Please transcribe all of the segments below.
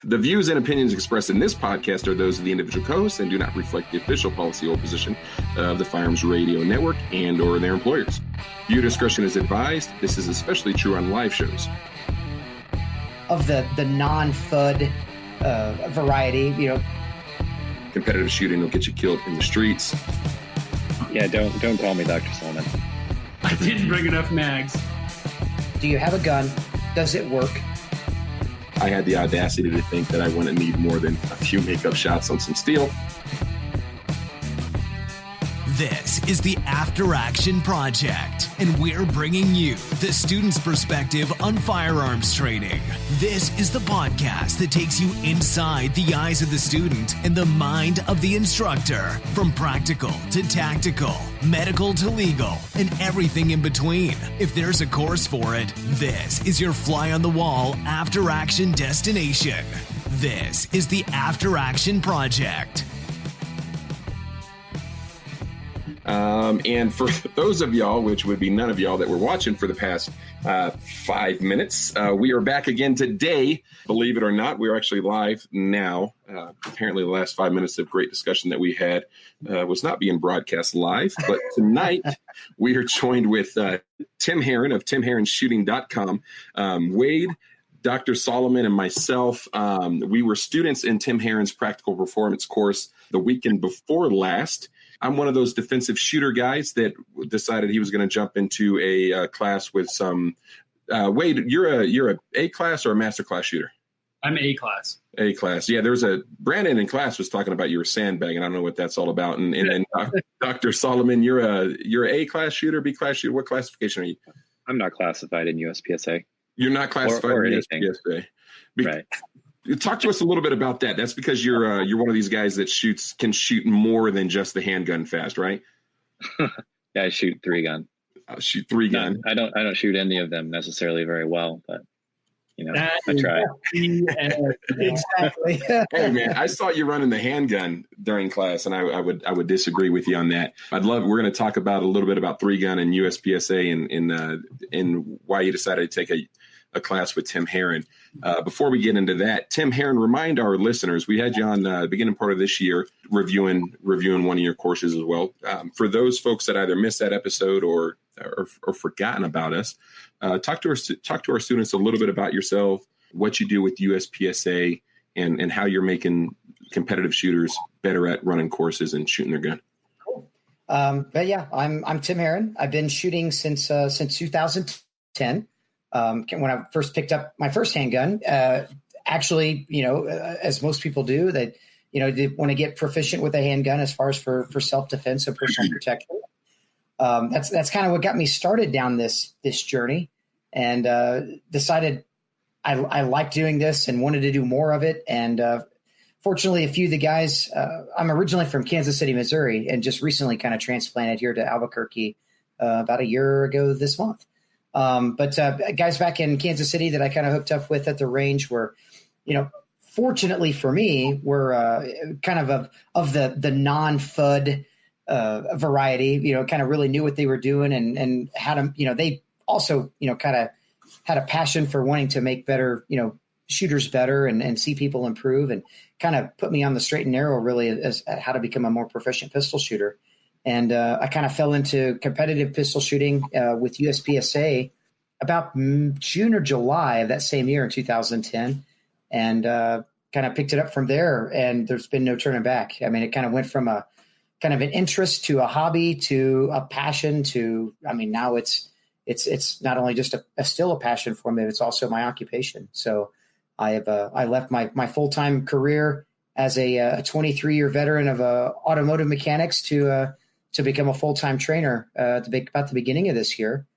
The views and opinions expressed in this podcast are those of the individual co-hosts and do not reflect the official policy or position of the Firearms Radio Network and or their employers. Viewer discretion is advised. This is especially true on live shows. Of the non-FUD variety, Competitive shooting will get you killed in the streets. Yeah, don't call me Dr. Solomon. I didn't bring enough mags. Do you have a gun? Does it work? I had the audacity to think that I wouldn't need more than a few makeup shots on some steel. This is the After Action Project, and we're bringing you the student's perspective on firearms training. This is the podcast that takes you inside the eyes of the student and the mind of the instructor, from practical to tactical, medical to legal, and everything in between. If there's a course for it, this is your fly on the wall after action destination. This is the After Action Project. And for those of y'all, which would be none of y'all that were watching for the past 5 minutes, we are back again today. Believe it or not, we're actually live now. Apparently the last 5 minutes of great discussion that we had was not being broadcast live. But tonight we are joined with Tim Herron of TimHerronShooting.com, Wade, Dr. Solomon, and myself. We were students in Tim Herron's practical performance course the weekend before last. I'm one of those defensive shooter guys that decided he was going to jump into a class with some. Wade, you're a A class or a master class shooter? I'm A class. A class, yeah. There was a Brandon in class was talking about you were sandbagging. I don't know what that's all about. And then Dr. Solomon, you're A class shooter, B class shooter. What classification are you? I'm not classified in USPSA. You're not classified or in anything. USPSA. Right. Talk to us a little bit about that. That's because you're one of these guys that can shoot more than just the handgun fast, right? Yeah, I shoot 3-gun. Shoot 3-gun. No, I don't shoot any of them necessarily very well, but I try. Exactly. Hey man, I saw you running the handgun during class, and I would disagree with you on that. We're going to talk about a little bit about 3-gun and USPSA and why you decided to take a class with Tim Herron. Before we get into that, Tim Herron, remind our listeners, we had you on the beginning part of this year reviewing one of your courses as well. For those folks that either missed that episode or forgotten about us, talk to our students a little bit about yourself, what you do with USPSA, and how you're making competitive shooters better at running courses and shooting their gun. Cool. But yeah, I'm Tim Herron. I've been shooting since 2010. When I first picked up my first handgun, actually, as most people do, that, they want to get proficient with a handgun as far as for self-defense and personal protection. That's kind of what got me started down this journey, and decided I liked doing this and wanted to do more of it. And fortunately, a few of the guys, I'm originally from Kansas City, Missouri, and just recently kind of transplanted here to Albuquerque about a year ago this month. But guys back in Kansas City that I kind of hooked up with at the range were, fortunately for me, were kind of the non-FUD variety, kind of really knew what they were doing and had them, they also, kind of had a passion for wanting to make better, shooters better and see people improve, and kind of put me on the straight and narrow really as how to become a more proficient pistol shooter. And I kind of fell into competitive pistol shooting with USPSA about June or July of that same year in 2010, and kind of picked it up from there. And there's been no turning back. I mean, it kind of went from a kind of an interest to a hobby to a passion to, now it's not only just still a passion for me, it's also my occupation. So I left my full-time career as a 23-year veteran of automotive mechanics to become a full-time trainer about the beginning of this year.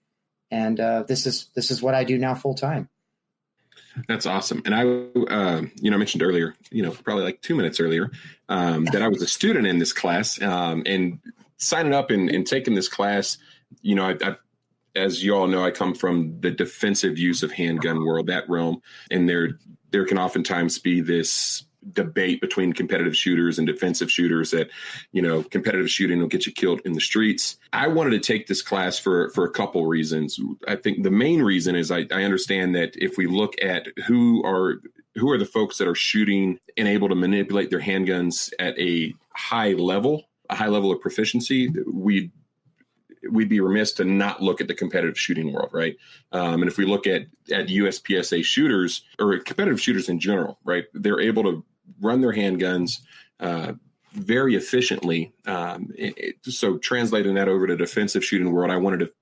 And this is what I do now full-time. That's awesome. And I mentioned earlier, probably like 2 minutes earlier, that I was a student in this class, and signing up and taking this class, I as you all know, I come from the defensive use of handgun world, that realm. And there can oftentimes be this debate between competitive shooters and defensive shooters that, competitive shooting will get you killed in the streets. I wanted to take this class for a couple reasons. I think the main reason is I understand that if we look at who are who are the folks that are shooting and able to manipulate their handguns at a high level of proficiency, we'd be remiss to not look at the competitive shooting world, right? And if we look at USPSA shooters or competitive shooters in general, right, they're able to run their handguns very efficiently. So translating that over to defensive shooting world, I wanted to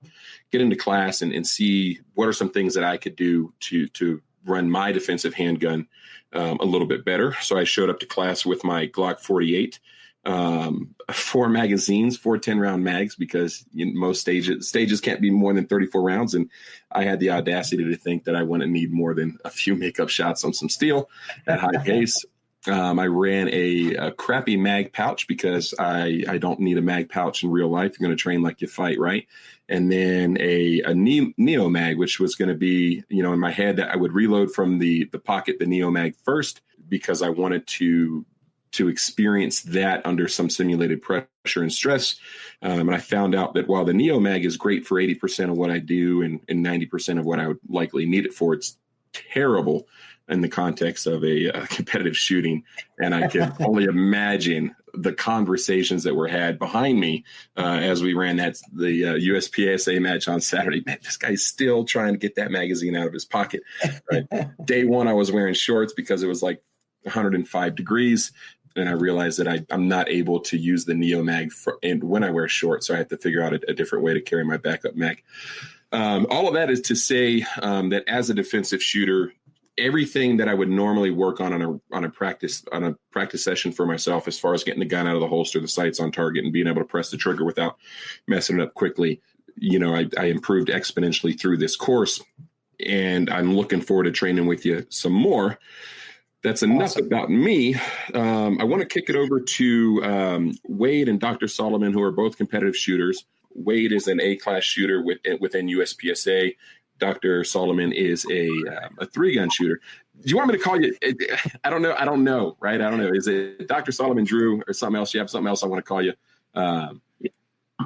get into class and see what are some things that I could do to run my defensive handgun a little bit better. So I showed up to class with my Glock 48, 4 magazines, 4 10-round mags, because most stages can't be more than 34 rounds. And I had the audacity to think that I wouldn't need more than a few makeup shots on some steel at high pace. I ran a crappy mag pouch because I don't need a mag pouch in real life. You're going to train like you fight, right? And then a Neo mag, which was going to be, in my head, that I would reload from the pocket, the Neo mag first, because I wanted to experience that under some simulated pressure and stress. And I found out that while the Neo mag is great for 80% of what I do and 90% of what I would likely need it for, it's terrible in the context of a competitive shooting. And I could only imagine the conversations that were had behind me as we ran the USPSA match on Saturday. Man, this guy's still trying to get that magazine out of his pocket. Right? Day one, I was wearing shorts because it was like 105 degrees. And I realized that I'm not able to use the Neo mag and when I wear shorts. So I have to figure out a different way to carry my backup mag. All of that is to say that as a defensive shooter, everything that I would normally work on a practice session for myself, as far as getting the gun out of the holster, the sights on target, and being able to press the trigger without messing it up quickly, I improved exponentially through this course, and I'm looking forward to training with you some more. That's enough about me. I want to kick it over to Wade and Dr. Solomon, who are both competitive shooters. Wade is an A-class shooter within USPSA. Dr. Solomon is a 3-gun shooter. Do you want me to call you? I don't know. Right? I don't know. Is it Dr. Solomon Drew or something else? You have something else I want to call you?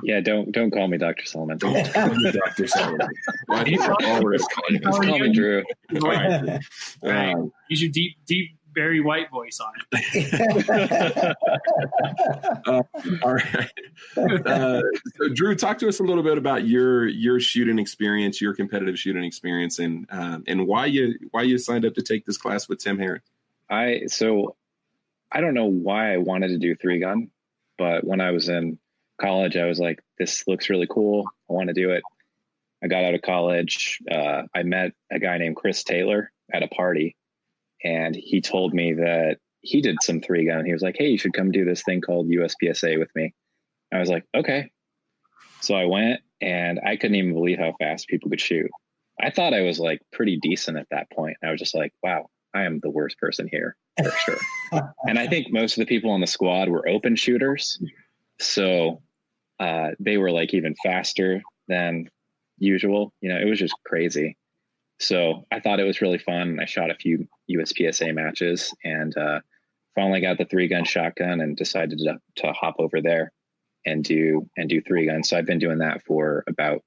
Yeah, don't call me Dr. Solomon. Don't call me Dr. Solomon. Just call me Drew. Right. Use your deep Barry White voice on it. All right. So Drew, talk to us a little bit about your shooting experience, your competitive shooting experience, and why you signed up to take this class with Tim Herron. I don't know why I wanted to do 3-gun, but when I was in college, I was like, this looks really cool. I want to do it. I got out of college. I met a guy named Chris Taylor at a party, and he told me that he did some 3-gun. He was like, hey, you should come do this thing called USPSA with me. I was like, okay. So I went, and I couldn't even believe how fast people could shoot. I thought I was like pretty decent at that point. I was just like, wow, I am the worst person here for sure. And I think most of the people on the squad were open shooters. So they were like even faster than usual. It was just crazy. So I thought it was really fun. I shot a few USPSA matches and finally got the 3-gun shotgun and decided to hop over there and do 3-gun. So I've been doing that for about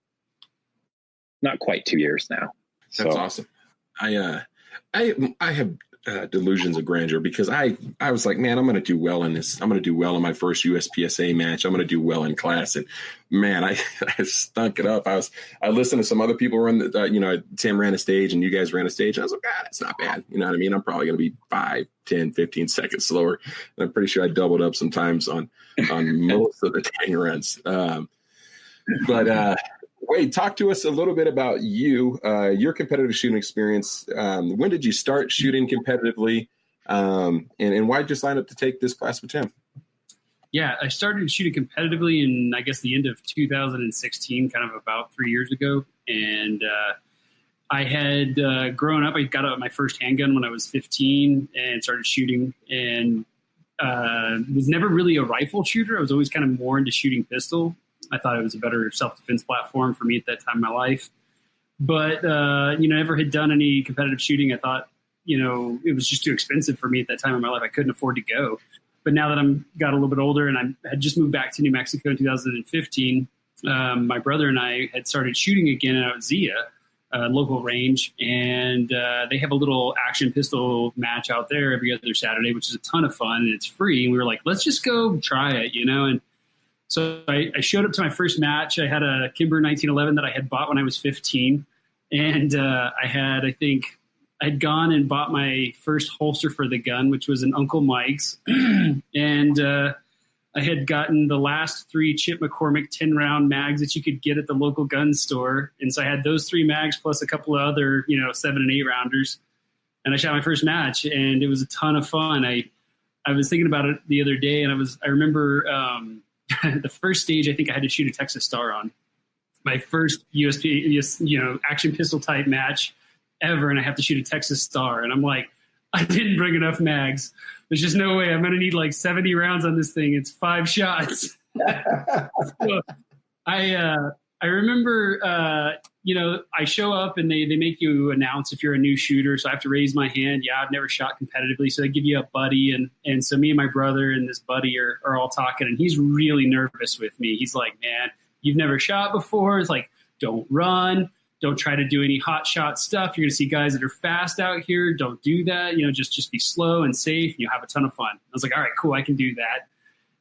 not quite 2 years now. That's awesome. I have delusions of grandeur because I was like, man, I'm going to do well in this. I'm going to do well in my first USPSA match. I'm going to do well in class. And man, I stunk it up. I listened to some other people run Tim ran a stage and you guys ran a stage. And I was like, it's not bad. You know what I mean? I'm probably going to be 5, 10, 15 seconds slower. And I'm pretty sure I doubled up sometimes on most of the dang runs. But Wade, talk to us a little bit about your competitive shooting experience. When did you start shooting competitively? And why did you sign up to take this class with Tim? Yeah, I started shooting competitively in, I guess, the end of 2016, kind of about 3 years ago. And I had grown up. I got out my first handgun when I was 15 and started shooting, and was never really a rifle shooter. I was always kind of more into shooting pistol. I thought it was a better self-defense platform for me at that time in my life. But, never had done any competitive shooting. I thought, it was just too expensive for me at that time in my life. I couldn't afford to go. But now that got a little bit older and I had just moved back to New Mexico in 2015, my brother and I had started shooting again out at Zia. local range, and they have a little action pistol match out there every other Saturday, which is a ton of fun, and it's free. And we were like, let's just go try it, And so I showed up to my first match. I had a Kimber 1911 that I had bought when I was 15, and I'd gone and bought my first holster for the gun, which was an Uncle Mike's, and I had gotten the last 3 Chip McCormick 10-round mags that you could get at the local gun store. And so I had those 3 mags plus a couple of other, 7 and 8 rounders. And I shot my first match, and it was a ton of fun. I was thinking about it the other day, and I remember the first stage I think I had to shoot a Texas Star on. My first USP, action pistol type match ever, and I have to shoot a Texas Star. And I'm like, I didn't bring enough mags. There's just no way. I'm going to need like 70 rounds on this thing. It's 5 shots. So I remember, I show up and they make you announce if you're a new shooter. So I have to raise my hand. Yeah, I've never shot competitively. So they give you a buddy. And so me and my brother and this buddy are all talking, and he's really nervous with me. He's like, man, you've never shot before. It's like, don't run. Don't try to do any hot shot stuff. You're going to see guys that are fast out here. Don't do that. Just be slow and safe, and you'll have a ton of fun. I was like, all right, cool. I can do that.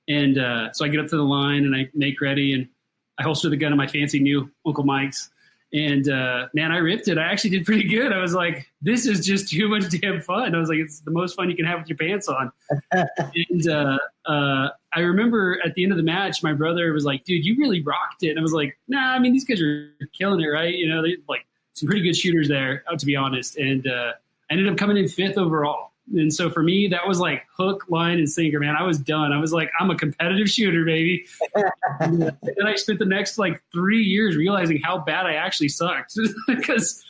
And so I get up to the line and I make ready, and I holster the gun in my fancy new Uncle Mike's. And man, I ripped it. I actually did pretty good. I was like, this is just too much damn fun. I was like, it's the most fun you can have with your pants on. And I remember at the end of the match, my brother was like, dude, you really rocked it. And I was like, nah, I mean, these guys are killing it, right? They're like some pretty good shooters there, to be honest. And I ended up coming in 5th overall. And so for me, that was like hook, line, and sinker, man. I was done. I was like, I'm a competitive shooter, baby. And then I spent the next 3 years realizing how bad I actually sucked because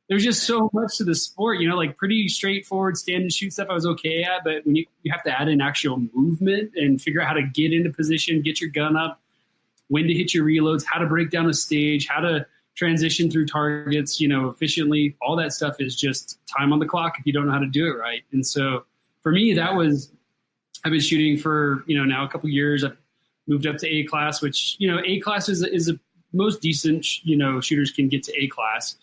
there's just so much to the sport, pretty straightforward stand and shoot stuff I was okay at. But when you have to add in actual movement and figure out how to get into position, get your gun up, when to hit your reloads, how to break down a stage, how to transition through targets, efficiently, all that stuff is just time on the clock if you don't know how to do it right. And so for me, I've been shooting for, now a couple of years. I've moved up to A class, which, A class is a most decent, shooters can get to A class.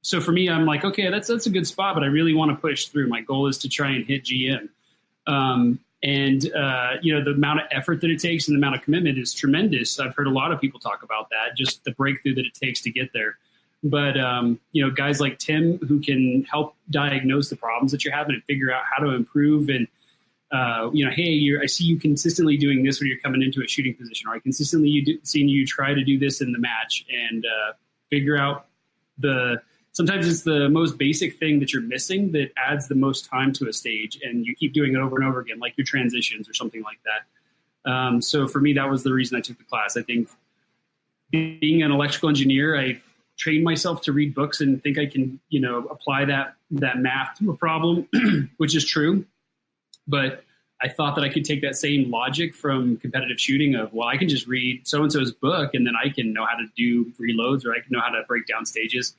So for me, I'm like, okay, that's a good spot, but I really want to push through. My goal is to try and hit GM. The amount of effort that it takes and the amount of commitment is tremendous. I've heard a lot of people talk about that, just the breakthrough that it takes to get there. But, guys like Tim who can help diagnose the problems that you're having and figure out how to improve. And, hey, I see you consistently doing this when you're coming into a shooting position, or I consistently seeing you try to do this in the match, and figure out sometimes it's the most basic thing that you're missing that adds the most time to a stage, and you keep doing it over and over again, like your transitions or something like that. So for me, that was the reason I took the class. I think being an electrical engineer, I trained myself to read books and think I can, apply that math to a problem, which is true. But I thought that I could take that same logic from competitive shooting of, well, I can just read so-and-so's book and then I can know how to do reloads, or I can know how to break down stages.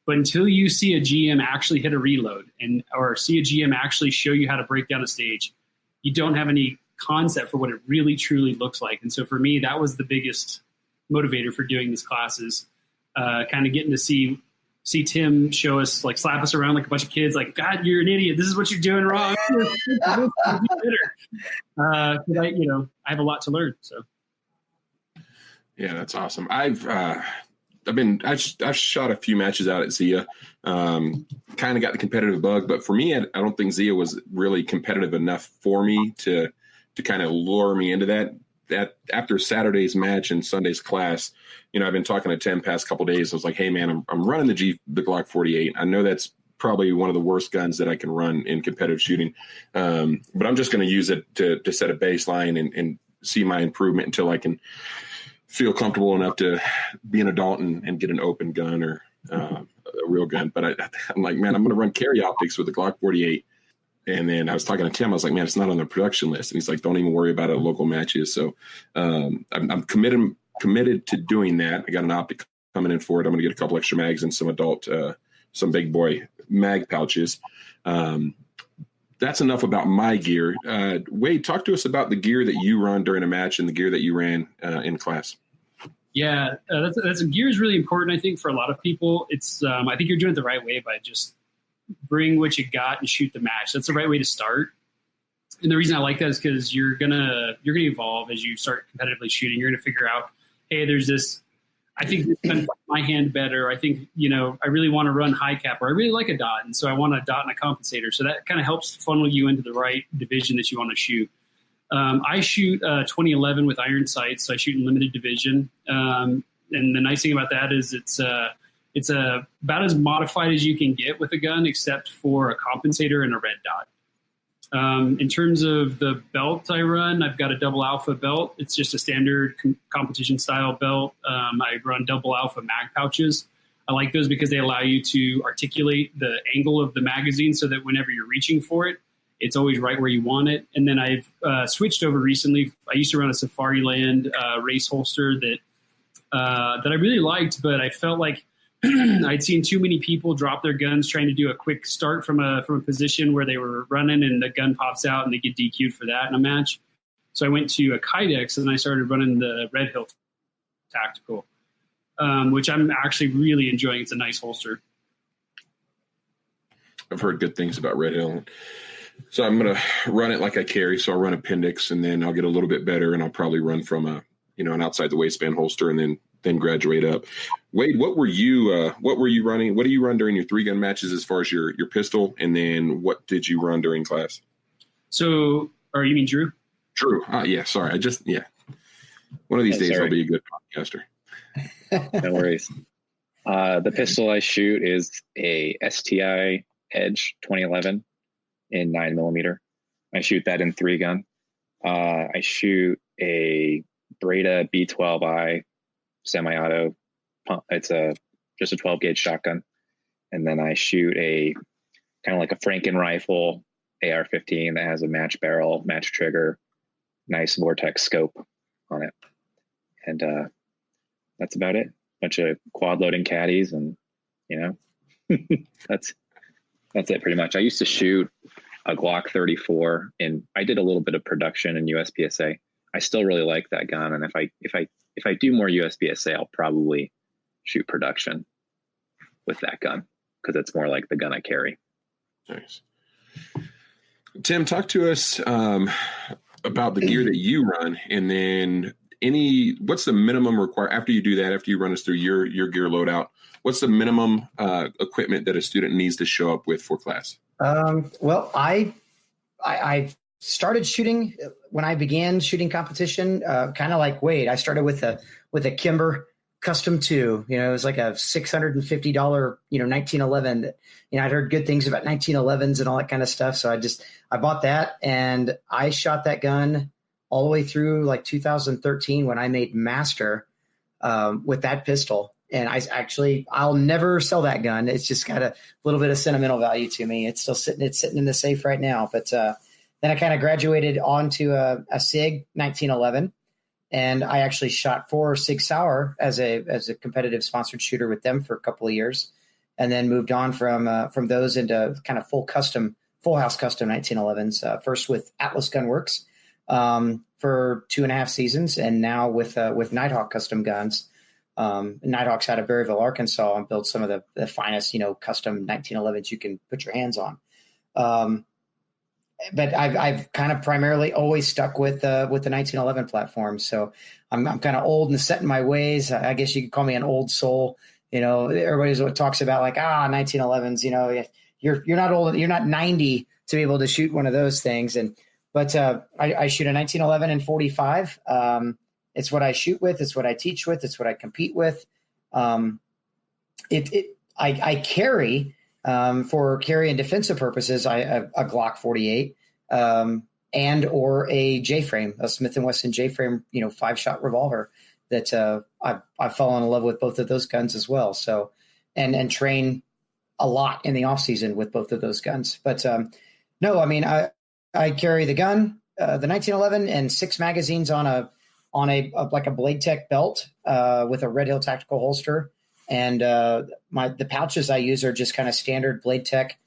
But until you see a GM actually hit a reload or see a GM actually show you how to break down a stage, you don't have any concept for what it really truly looks like. And so for me, that was the biggest motivator for doing these classes, kind of getting to see Tim show us, slap us around like a bunch of kids, like, God, you're an idiot. This is what you're doing wrong. I have a lot to learn. So. Yeah, that's awesome. I've shot a few matches out at Zia, kind of got the competitive bug, but for me, I don't think Zia was really competitive enough for me to kind of lure me into that. That after Saturday's match and Sunday's class, I've been talking to Tim past couple of days. I was like, hey man, I'm running the Glock 48. I know that's probably one of the worst guns that I can run in competitive shooting. But I'm just going to use it to set a baseline and see my improvement until I can feel comfortable enough to be an adult and get an open gun or a real gun. But I'm like, man, I'm going to run carry optics with the Glock 48. And then I was talking to Tim. I was like, man, it's not on the production list. And he's like, don't even worry about it at local matches. So I'm committed to doing that. I got an optic coming in for it. I'm going to get a couple extra mags and some big boy mag pouches. That's enough about my gear. Wade, talk to us about the gear that you run during a match and the gear that you ran in class. Yeah, that's gear is really important. I think for a lot of people, it's I think you're doing it the right way by just bring what you got and shoot the match. That's the right way to start. And the reason I like that is because you're gonna evolve as you start competitively shooting. You're gonna figure out, hey, there's this. I think this can fit my hand better. I think I really want to run high cap, or I really like a dot, and so I want a dot and a compensator. So that kind of helps funnel you into the right division that you want to shoot. I shoot 2011 with iron sights, so I shoot in limited division. And the nice thing about that is it's about as modified as you can get with a gun, except for a compensator and a red dot. In terms of the belt I run, I've got a double alpha belt. It's just a standard competition style belt. I run double alpha mag pouches. I like those because they allow you to articulate the angle of the magazine so that whenever you're reaching for it, it's always right where you want it. And then I've switched over recently. I used to run a Safariland race holster that I really liked, but I felt like I'd seen too many people drop their guns trying to do a quick start from a position where they were running, and the gun pops out and they get DQ'd for that in a match. So I went to a Kydex and I started running the Red Hill Tactical, which I'm actually really enjoying. It's a nice holster. I've heard good things about Red Hill. So I'm going to run it like I carry. So I'll run appendix, and then I'll get a little bit better, and I'll probably run from an outside the waistband holster, and then graduate up. Wade, what were you running? What do you run during your 3-gun matches as far as your pistol? And then what did you run during class? So, or you mean Drew? Drew. Yeah. Sorry. One of these days I'll be a good podcaster. No worries. The pistol I shoot is a STI Edge 2011 in 9mm. I shoot that in 3-gun. I shoot a Breda B12i semi-auto. It's just a 12 gauge shotgun. And then I shoot a kind of like a Franken rifle AR-15 that has a match barrel, match trigger, nice Vortex scope on it. And that's about it. Bunch of quad loading caddies, and that's it pretty much. I used to shoot a Glock 34, and I did a little bit of production in USPSA. I still really like that gun, and if I do more USPSA, I'll probably shoot production with that gun because it's more like the gun I carry. Nice. Tim, talk to us about the gear that you run, and then what's the minimum require after you do that, after you run us through your gear loadout, what's the minimum equipment that a student needs to show up with for class? Well, I started shooting when I began shooting competition, kind of like Wade. I started with a Kimber Custom 2. It was like a $650, 1911. That, I'd heard good things about 1911s and all that kind of stuff. So I bought that, and I shot that gun all the way through like 2013 when I made master with that pistol. And I'll never sell that gun. It's just got a little bit of sentimental value to me. It's still sitting in the safe right now. But then I kind of graduated onto a SIG 1911, and I actually shot for Sig Sauer as a competitive sponsored shooter with them for a couple of years, and then moved on from those into kind of full house custom 1911s. First with Atlas Gunworks for 2.5 seasons, and now with Nighthawk custom guns. Nighthawks out of Berryville, Arkansas, and built some of the finest, custom 1911s you can put your hands on. But I've kind of primarily always stuck with the 1911 platform. So I'm kind of old and set in my ways. I guess you could call me an old soul. Everybody's what talks about like 1911s. You're not old. You're not 90 to be able to shoot one of those things. But I shoot a 1911 and 45. It's what I shoot with. It's what I teach with. It's what I compete with. I carry for carry and defensive purposes. A Glock 48 and or a J-frame, a Smith & Wesson J-frame, 5-shot revolver. That I've fallen in love with both of those guns as well. So and train a lot in the off season with both of those guns. But no, I mean I carry the gun, the 1911, and 6 magazines on a like a Blade Tech belt with a Red Hill tactical holster, and the pouches I use are just kind of standard Blade Tech,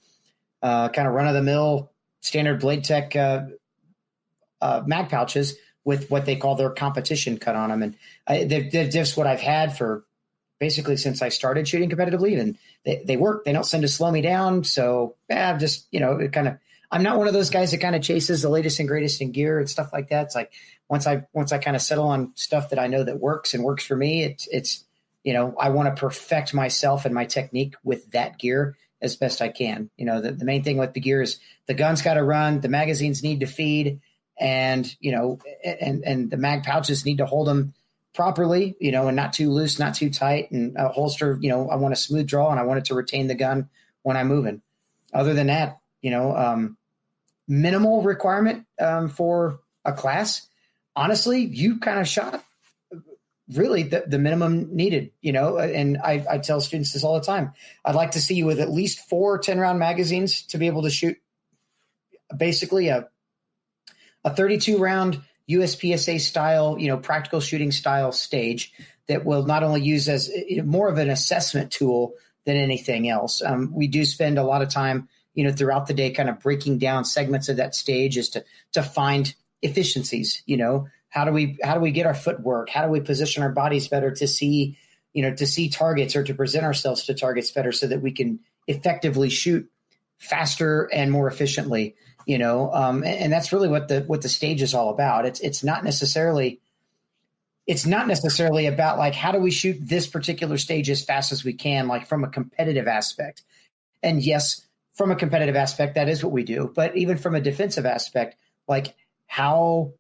kind of run of the mill standard Blade Tech mag pouches with what they call their competition cut on them. And they're just what I've had for basically since I started shooting competitively, and they work. They don't seem to slow me down. So I'm just, I'm not one of those guys that kind of chases the latest and greatest in gear and stuff like that. It's like once I kind of settle on stuff that I know that works and works for me, it's I want to perfect myself and my technique with that gear as best I can. The main thing with the gear is the gun's got to run, the magazines need to feed, and the mag pouches need to hold them properly, and not too loose, not too tight, and a holster, I want a smooth draw and I want it to retain the gun when I'm moving. Other than that, minimal requirement for a class. Honestly, you kind of shot really the minimum needed, and I tell students this all the time. I'd like to see you with at least 4 10-round magazines to be able to shoot basically a 32-round USPSA style, practical shooting style stage that will not only use as more of an assessment tool than anything else. We do spend a lot of time, throughout the day kind of breaking down segments of that stage is to find efficiencies. How do we get our footwork? How do we position our bodies better to see targets or to present ourselves to targets better so that we can effectively shoot faster and more efficiently, and that's really what the stage is all about. It's not necessarily about like, how do we shoot this particular stage as fast as we can, like from a competitive aspect. And yes, from a competitive aspect, that is what we do. But even from a defensive aspect, like how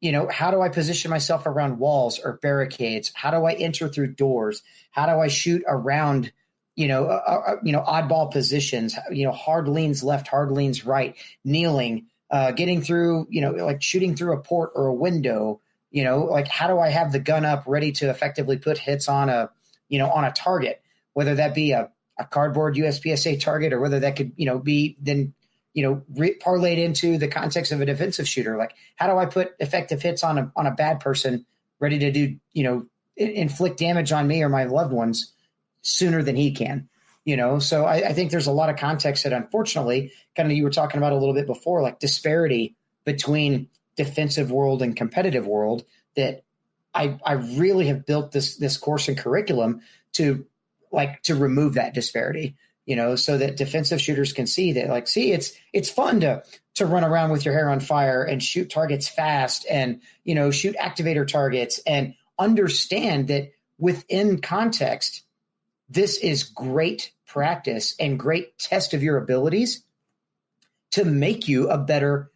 do I position myself around walls or barricades? How do I enter through doors? How do I shoot around, oddball positions, hard leans left, hard leans right, kneeling, getting through, like shooting through a port or a window, like how do I have the gun up ready to effectively put hits on a target, whether that be a cardboard USPSA target or whether that could, be then, parlayed into the context of a defensive shooter. Like, how do I put effective hits on a bad person ready to do, inflict damage on me or my loved ones sooner than he can, So I think there's a lot of context that unfortunately kind of you were talking about a little bit before, like disparity between defensive world and competitive world that I really have built this course and curriculum to remove that disparity, so that defensive shooters can see that it's fun to run around with your hair on fire and shoot targets fast and, shoot activator targets and understand that within context, this is great practice and great test of your abilities to make you a better,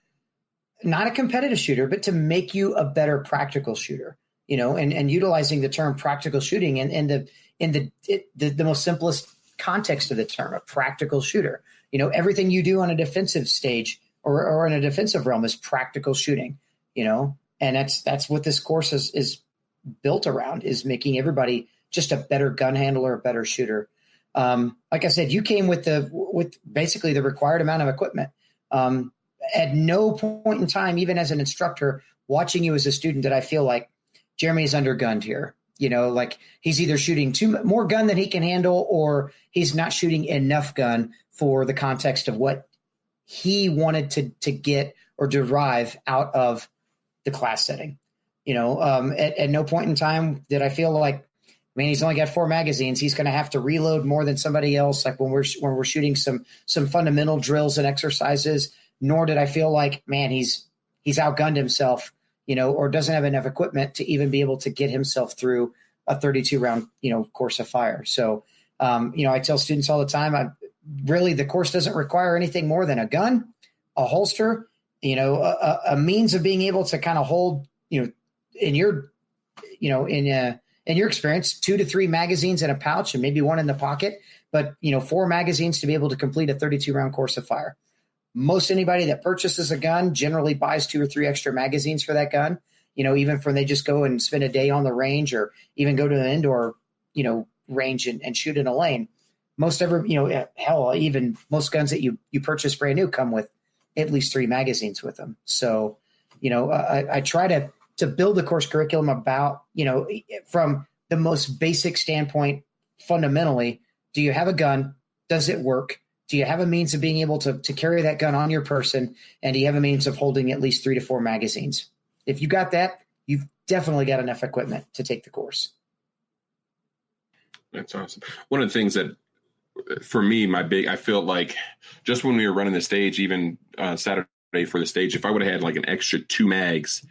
not a competitive shooter, but to make you a better practical shooter, and utilizing the term practical shooting in the most simplest context of the term, a practical shooter. Everything you do on a defensive stage or in a defensive realm is practical shooting, and that's what this course is built around, is making everybody just a better gun handler, a better shooter. Like I said, you came with basically the required amount of equipment. At no point in time, even as an instructor, watching you as a student, did I feel like Jeremy's undergunned here. Like he's either shooting more gun than he can handle, or he's not shooting enough gun for the context of what he wanted to get or derive out of the class setting. At no point in time did I feel like, man, he's only got 4 magazines. He's going to have to reload more than somebody else. Like when we're shooting some fundamental drills and exercises, nor did I feel like, man, he's outgunned himself, or doesn't have enough equipment to even be able to get himself through a 32 round, course of fire. So, I tell students all the time, the course doesn't require anything more than a gun, a holster, a means of being able to kind of hold, in your experience, 2 to 3 magazines in a pouch and maybe 1 in the pocket, but 4 magazines to be able to complete a 32 round course of fire. Most anybody that purchases a gun generally buys 2 or 3 extra magazines for that gun, even when they just go and spend a day on the range or even go to an indoor, range and shoot in a lane. Even most guns that you purchase brand new come with at least 3 magazines with them. So, I try to build the course curriculum about, from the most basic standpoint, fundamentally, do you have a gun? Does it work? Do you have a means of being able to carry that gun on your person? And do you have a means of holding at least 3 to 4 magazines? If you got that, you've definitely got enough equipment to take the course. That's awesome. One of the things that, for me, I feel like just when we were running the stage, even Saturday for the stage, if I would have had like an extra 2 mags,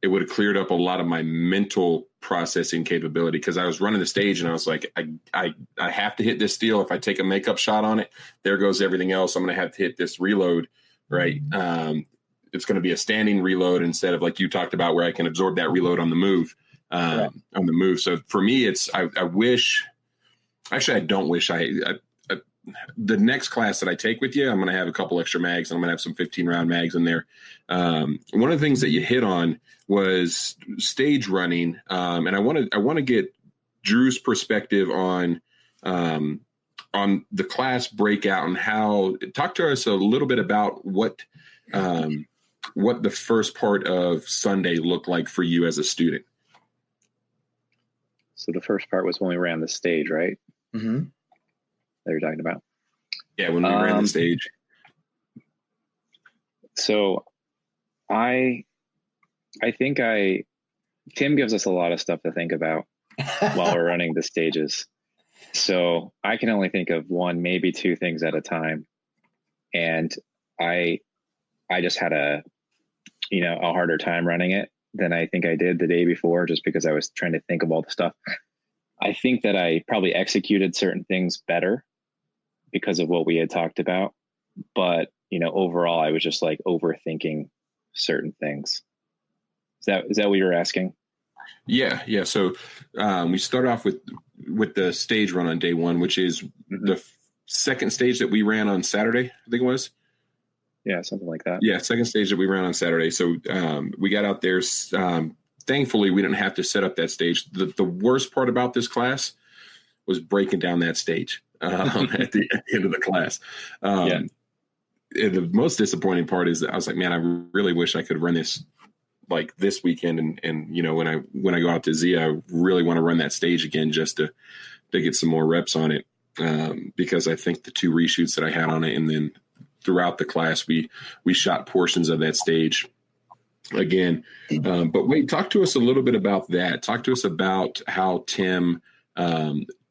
it would have cleared up a lot of my mental processing capability, because I was running the stage and I was like, I have to hit this steel. If I take a makeup shot on it, there goes everything else. I'm going to have to hit this reload, right? It's going to be a standing reload instead of, like you talked about, where I can absorb that reload on the move. So for me, I wish, actually, I don't wish the next class that I take with you, I'm going to have a couple extra mags, and I'm going to have some 15 round mags in there. One of the things that you hit on was stage running. And I want to get Drew's perspective on the class breakout and talk to us a little bit about what the first part of Sunday looked like for you as a student. So the first part was when we ran the stage, right? Mm-hmm. That you're talking about? Yeah, when we ran the stage. So I think Tim gives us a lot of stuff to think about while we're running the stages. So I can only think of 1, maybe 2 things at a time. And I just had a harder time running it than I think I did the day before, just because I was trying to think of all the stuff. I think that I probably executed certain things better because of what we had talked about. But, overall, I was just like overthinking certain things. Is that what you were asking? Yeah. So we start off with the stage run on day 1, which is the second stage that we ran on Saturday, I think it was. Yeah, something like that. Yeah, second stage that we ran on Saturday. So we got out there. Thankfully, we didn't have to set up that stage. The worst part about this class was breaking down that stage at the end of the class. And the most disappointing part is that I was like, man, I really wish I could run this like this weekend. And when I go out to Z, I really want to run that stage again just to get some more reps on it, because I think the 2 reshoots that I had on it, and then throughout the class, we shot portions of that stage again. But wait, talk to us a little bit about that. Talk to us about how Tim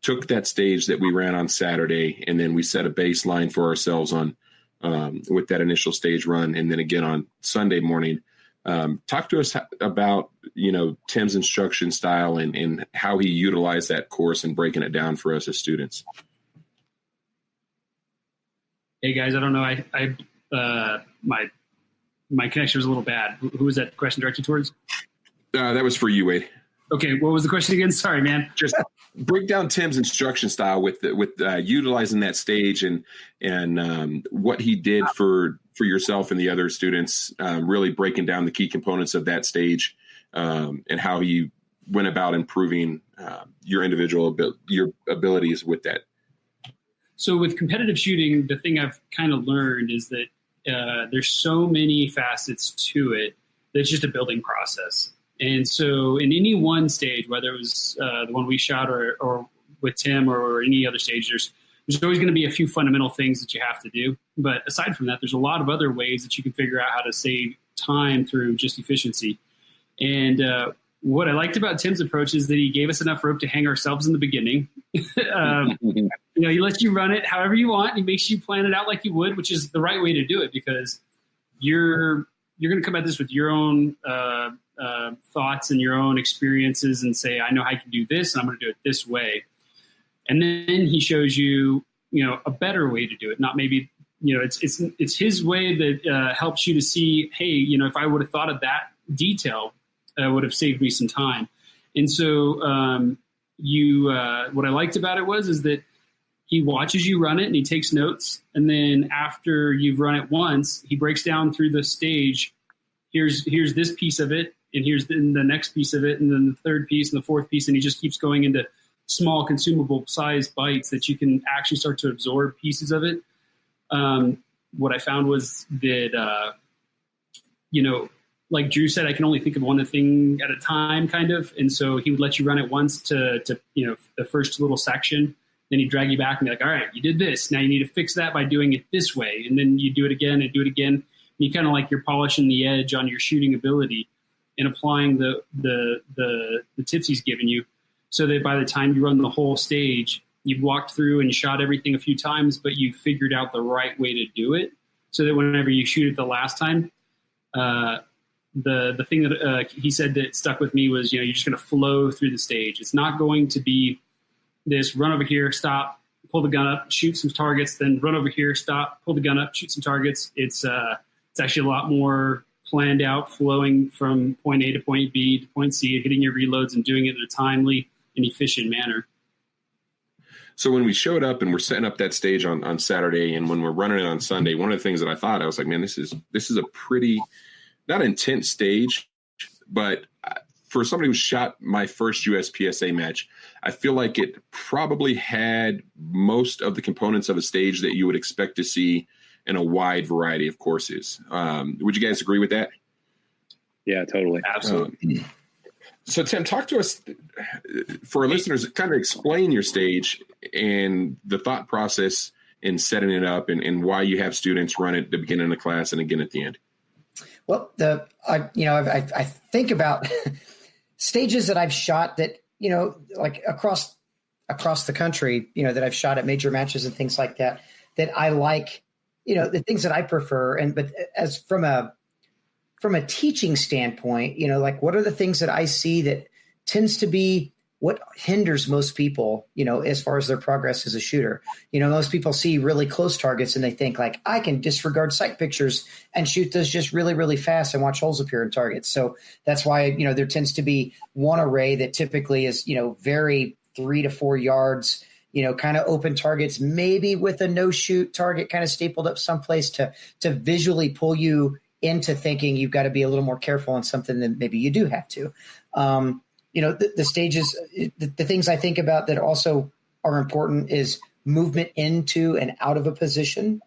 took that stage that we ran on Saturday, and then we set a baseline for ourselves on with that initial stage run, and then again on Sunday morning. Talk to us about Tim's instruction style and how he utilized that course and breaking it down for us as students. Hey guys, I don't know. My connection was a little bad. Who was that question directed towards? That was for you, Wade. Okay, what was the question again? Sorry, man. Just break down Tim's instruction style with utilizing that stage and what he did for yourself and the other students, really breaking down the key components of that stage, and how he went about improving your abilities with that. So with competitive shooting, the thing I've kind of learned is that there's so many facets to it that it's just a building process. And so in any one stage, whether it was the one we shot or with Tim or any other stage, there's always going to be a few fundamental things that you have to do. But aside from that, there's a lot of other ways that you can figure out how to save time through just efficiency. And what I liked about Tim's approach is that he gave us enough rope to hang ourselves in the beginning. He lets you run it however you want. He makes you plan it out like you would, which is the right way to do it, because you're going to come at this with your own thoughts and your own experiences and say, I know I can do this and I'm going to do it this way. And then he shows you, a better way to do it. Not maybe, it's his way that helps you to see, hey, if I would have thought of that detail, it would have saved me some time. And so what I liked about it is that he watches you run it and he takes notes. And then after you've run it once, he breaks down through the stage. Here's this piece of it, and here's the next piece of it, and then the third piece and the fourth piece. And he just keeps going into small consumable size bites that you can actually start to absorb pieces of it. What I found was that, like Drew said, I can only think of one thing at a time, kind of. And so he would let you run it once to the first little section. Then he'd drag you back and be like, all right, you did this. Now you need to fix that by doing it this way. And then you do it again and do it again. And you kind of like you're polishing the edge on your shooting ability. and applying the tips he's given you, so that by the time you run the whole stage, you've walked through and shot everything a few times, but you figured out the right way to do it, so that whenever you shoot it the last time, the thing that he said that stuck with me was, you're just going to flow through the stage. It's not going to be this run over here, stop, pull the gun up, shoot some targets, then run over here, stop, pull the gun up, shoot some targets. It's actually a lot more planned out, flowing from point A to point B to point C, hitting your reloads and doing it in a timely and efficient manner. So when we showed up and we're setting up that stage on Saturday, and when we're running it on Sunday, one of the things that I was like, man, this is a pretty, not intense stage, but for somebody who shot my first USPSA match, I feel like it probably had most of the components of a stage that you would expect to see in a wide variety of courses. Would you guys agree with that? Yeah, totally. Absolutely. So Tim, talk to us, for our listeners, kind of explain your stage and the thought process in setting it up, and why you have students run it at the beginning of the class and again at the end. Well, I think about stages that I've shot that, like across the country, that I've shot at major matches and things like that, that I like, the things that I prefer. But as from a teaching standpoint, like what are the things that I see that tends to be what hinders most people, as far as their progress as a shooter. Most people see really close targets and they think like, I can disregard sight pictures and shoot those just really, really fast and watch holes appear in targets. So that's why, there tends to be one array that typically is, very 3 to 4 yards, kind of open targets, maybe with a no shoot target kind of stapled up someplace to visually pull you into thinking you've got to be a little more careful on something than maybe you do have to. The stages, the things I think about that also are important is movement into and out of a position.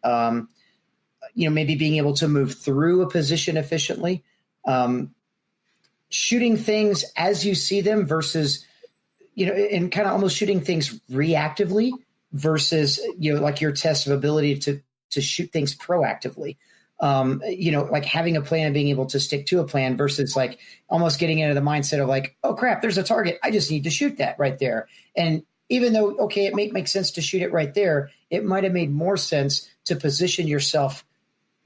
Maybe being able to move through a position efficiently, shooting things as you see them versus, and kind of almost shooting things reactively versus, like your test of ability to shoot things proactively. Like having a plan and being able to stick to a plan versus like almost getting into the mindset of like, oh crap, there's a target. I just need to shoot that right there. And even though, okay, it may make sense to shoot it right there, it might've made more sense to position yourself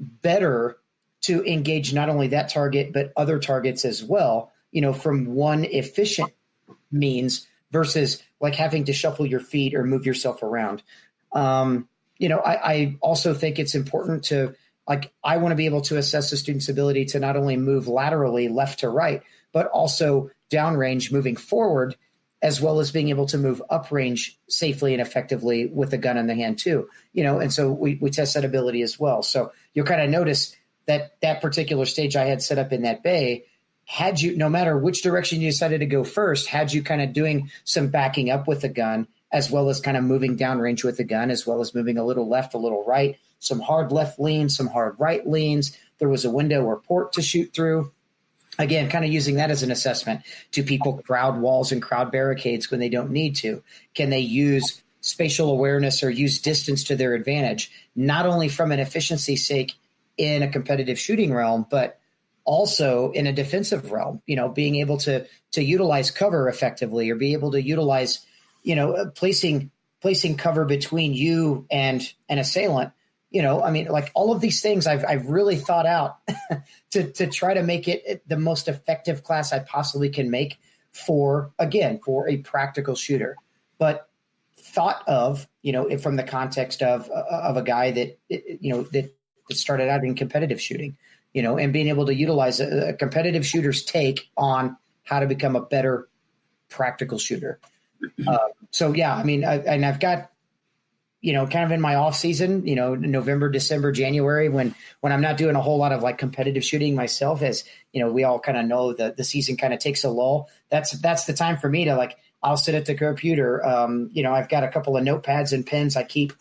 better to engage not only that target, but other targets as well, from one efficient means versus like having to shuffle your feet or move yourself around. I also think it's important to, like, I want to be able to assess a student's ability to not only move laterally left to right, but also downrange moving forward, as well as being able to move uprange safely and effectively with a gun in the hand too, and so we test that ability as well. So you'll kind of notice that particular stage I had set up in that bay, had you, no matter which direction you decided to go first, had you kind of doing some backing up with the gun, as well as kind of moving downrange with the gun, as well as moving a little left, a little right, some hard left leans, some hard right leans. There was a window or port to shoot through. Again, kind of using that as an assessment. Do people crowd walls and crowd barricades when they don't need to? Can they use spatial awareness or use distance to their advantage, not only from an efficiency sake in a competitive shooting realm, but also in a defensive realm, being able to utilize cover effectively, or be able to utilize, placing cover between you and an assailant. Like all of these things I've really thought out to try to make it the most effective class I possibly can make for a practical shooter, but thought of, from the context of a guy that started out in competitive shooting, and being able to utilize a competitive shooter's take on how to become a better practical shooter. I've got, kind of in my off season, November, December, January, when I'm not doing a whole lot of like competitive shooting myself, as we all kind of know that the season kind of takes a lull. That's the time for me to like, I'll sit at the computer. I've got a couple of notepads and pens I keep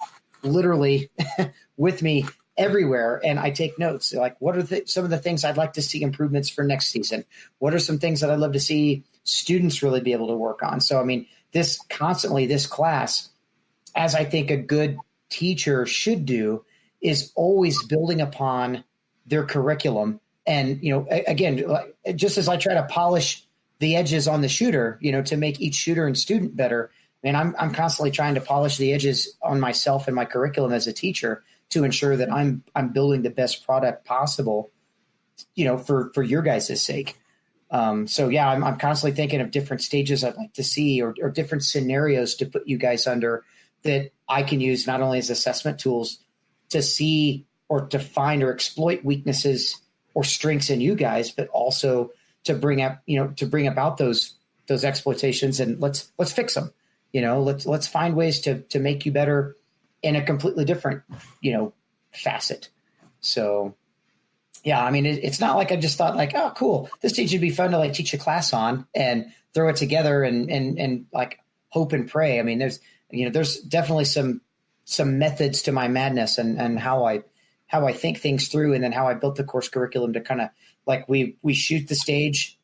literally with me everywhere, and I take notes. Like, what are some of the things I'd like to see improvements for next season? What are some things that I'd love to see students really be able to work on? So, this class, as I think a good teacher should do, is always building upon their curriculum And, again, just as I try to polish the edges on the shooter, to make each shooter and student better, and I'm constantly trying to polish the edges on myself and my curriculum as a teacher to ensure that I'm building the best product possible, for your guys' sake. So yeah, I'm constantly thinking of different stages I'd like to see or different scenarios to put you guys under that I can use not only as assessment tools to see or to find or exploit weaknesses or strengths in you guys, but also to bring about those exploitations and let's fix them. Let's find ways to make you better in a completely different, facet. So yeah, I mean, it's not like I just thought like, oh, cool, this teacher would be fun to like teach a class on and throw it together and like hope and pray. I mean, there's definitely some methods to my madness and how I think things through, and then how I built the course curriculum to kind of like we shoot the stage,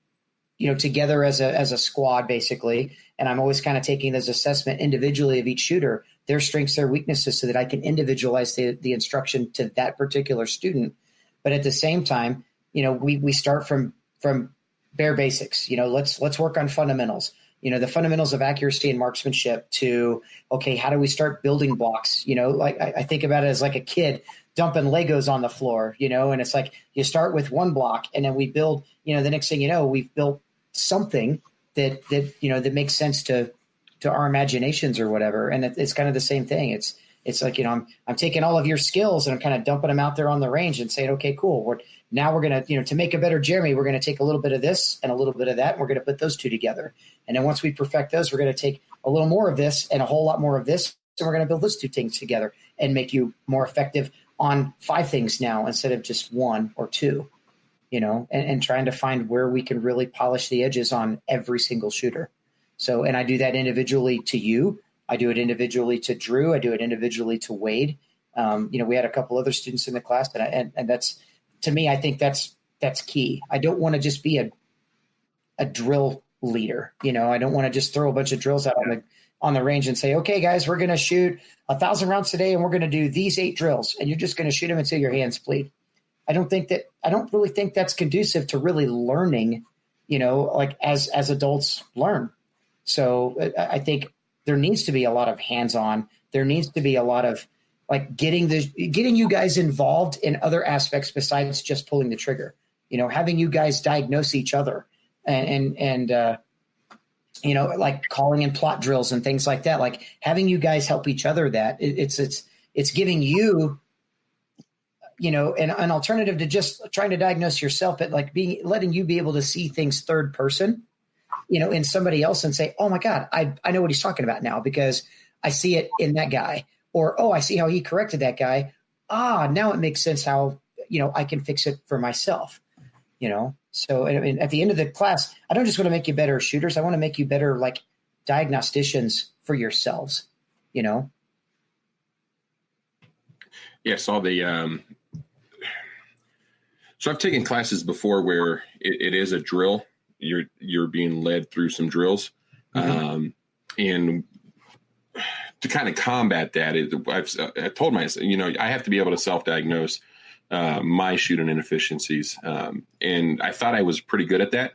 together as a squad basically. And I'm always kind of taking this assessment individually of each shooter, their strengths, their weaknesses, so that I can individualize the instruction to that particular student. But at the same time, we start from bare basics. Let's work on fundamentals. The fundamentals of accuracy and marksmanship to, okay, how do we start building blocks? Like I think about it as like a kid dumping Legos on the floor, and it's like you start with one block and then we build, the next thing we've built something that makes sense to our imaginations or whatever. And it's kind of the same thing. It's like, I'm taking all of your skills and I'm kind of dumping them out there on the range and saying, okay, cool. We're going to, to make a better Jeremy, we're going to take a little bit of this and a little bit of that. And we're going to put those two together. And then once we perfect those, we're going to take a little more of this and a whole lot more of this. And we're going to build those two things together and make you more effective on 5 things now instead of just 1 or 2, and trying to find where we can really polish the edges on every single shooter. So, and I do that individually to you. I do it individually to Drew. I do it individually to Wade. We had a couple other students in the class, and that's, to me, I think that's key. I don't want to just be a drill leader. I don't want to just throw a bunch of drills out on the range and say, okay, guys, we're going to shoot 1,000 rounds today, and we're going to do these 8 drills, and you're just going to shoot them until your hands bleed. I don't really think that's conducive to really learning, like as adults learn. So I think there needs to be a lot of hands-on. There needs to be a lot of like getting you guys involved in other aspects besides just pulling the trigger. Having you guys diagnose each other and like calling in plot drills and things like that. Like having you guys help each other. That it's giving you, an alternative to just trying to diagnose yourself, but like letting you be able to see things third person, in somebody else and say, oh my God, I know what he's talking about now because I see it in that guy, or, oh, I see how he corrected that guy. Now it makes sense how, I can fix it for myself, So I mean, at the end of the class, I don't just want to make you better shooters. I want to make you better, like diagnosticians for yourselves, Yeah, I saw so I've taken classes before where it is a drill. You're being led through some drills. Mm-hmm. And to kind of combat that, I told myself, I have to be able to self-diagnose my shooting inefficiencies. And I thought I was pretty good at that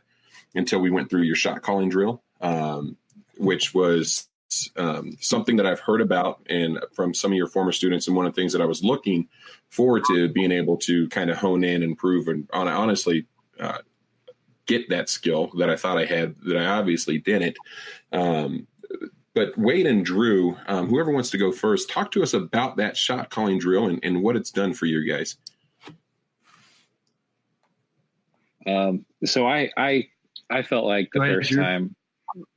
until we went through your shot calling drill, which was something that I've heard about and from some of your former students. And one of the things that I was looking forward to being able to kind of hone in and prove and honestly get that skill that I thought I had, that I obviously didn't. But Wade and Drew, whoever wants to go first, talk to us about that shot calling drill and what it's done for you guys. So I felt like the first time,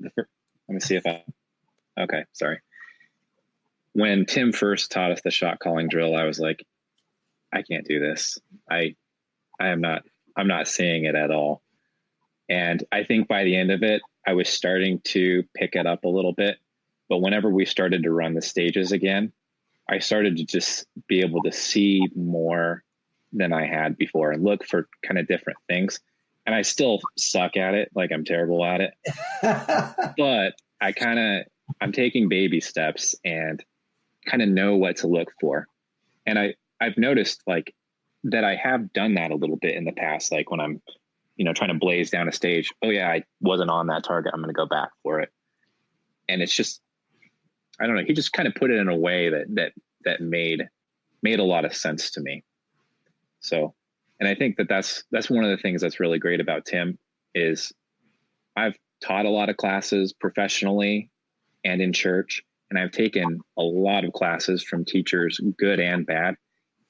let me see if okay, sorry. When Tim first taught us the shot calling drill, I was like, I can't do this. I'm not seeing it at all. And I think by the end of it, I was starting to pick it up a little bit. But whenever we started to run the stages again, I started to just be able to see more than I had before and look for kind of different things. And I still suck at it. Like I'm terrible at it, but I'm taking baby steps and kind of know what to look for. And I've noticed like that I have done that a little bit in the past, like when I'm, trying to blaze down a stage. Oh yeah, I wasn't on that target. I'm going to go back for it. And it's just, I don't know. He just kind of put it in a way that made a lot of sense to me. So, and I think that's one of the things that's really great about Tim is I've taught a lot of classes professionally and in church, and I've taken a lot of classes from teachers, good and bad.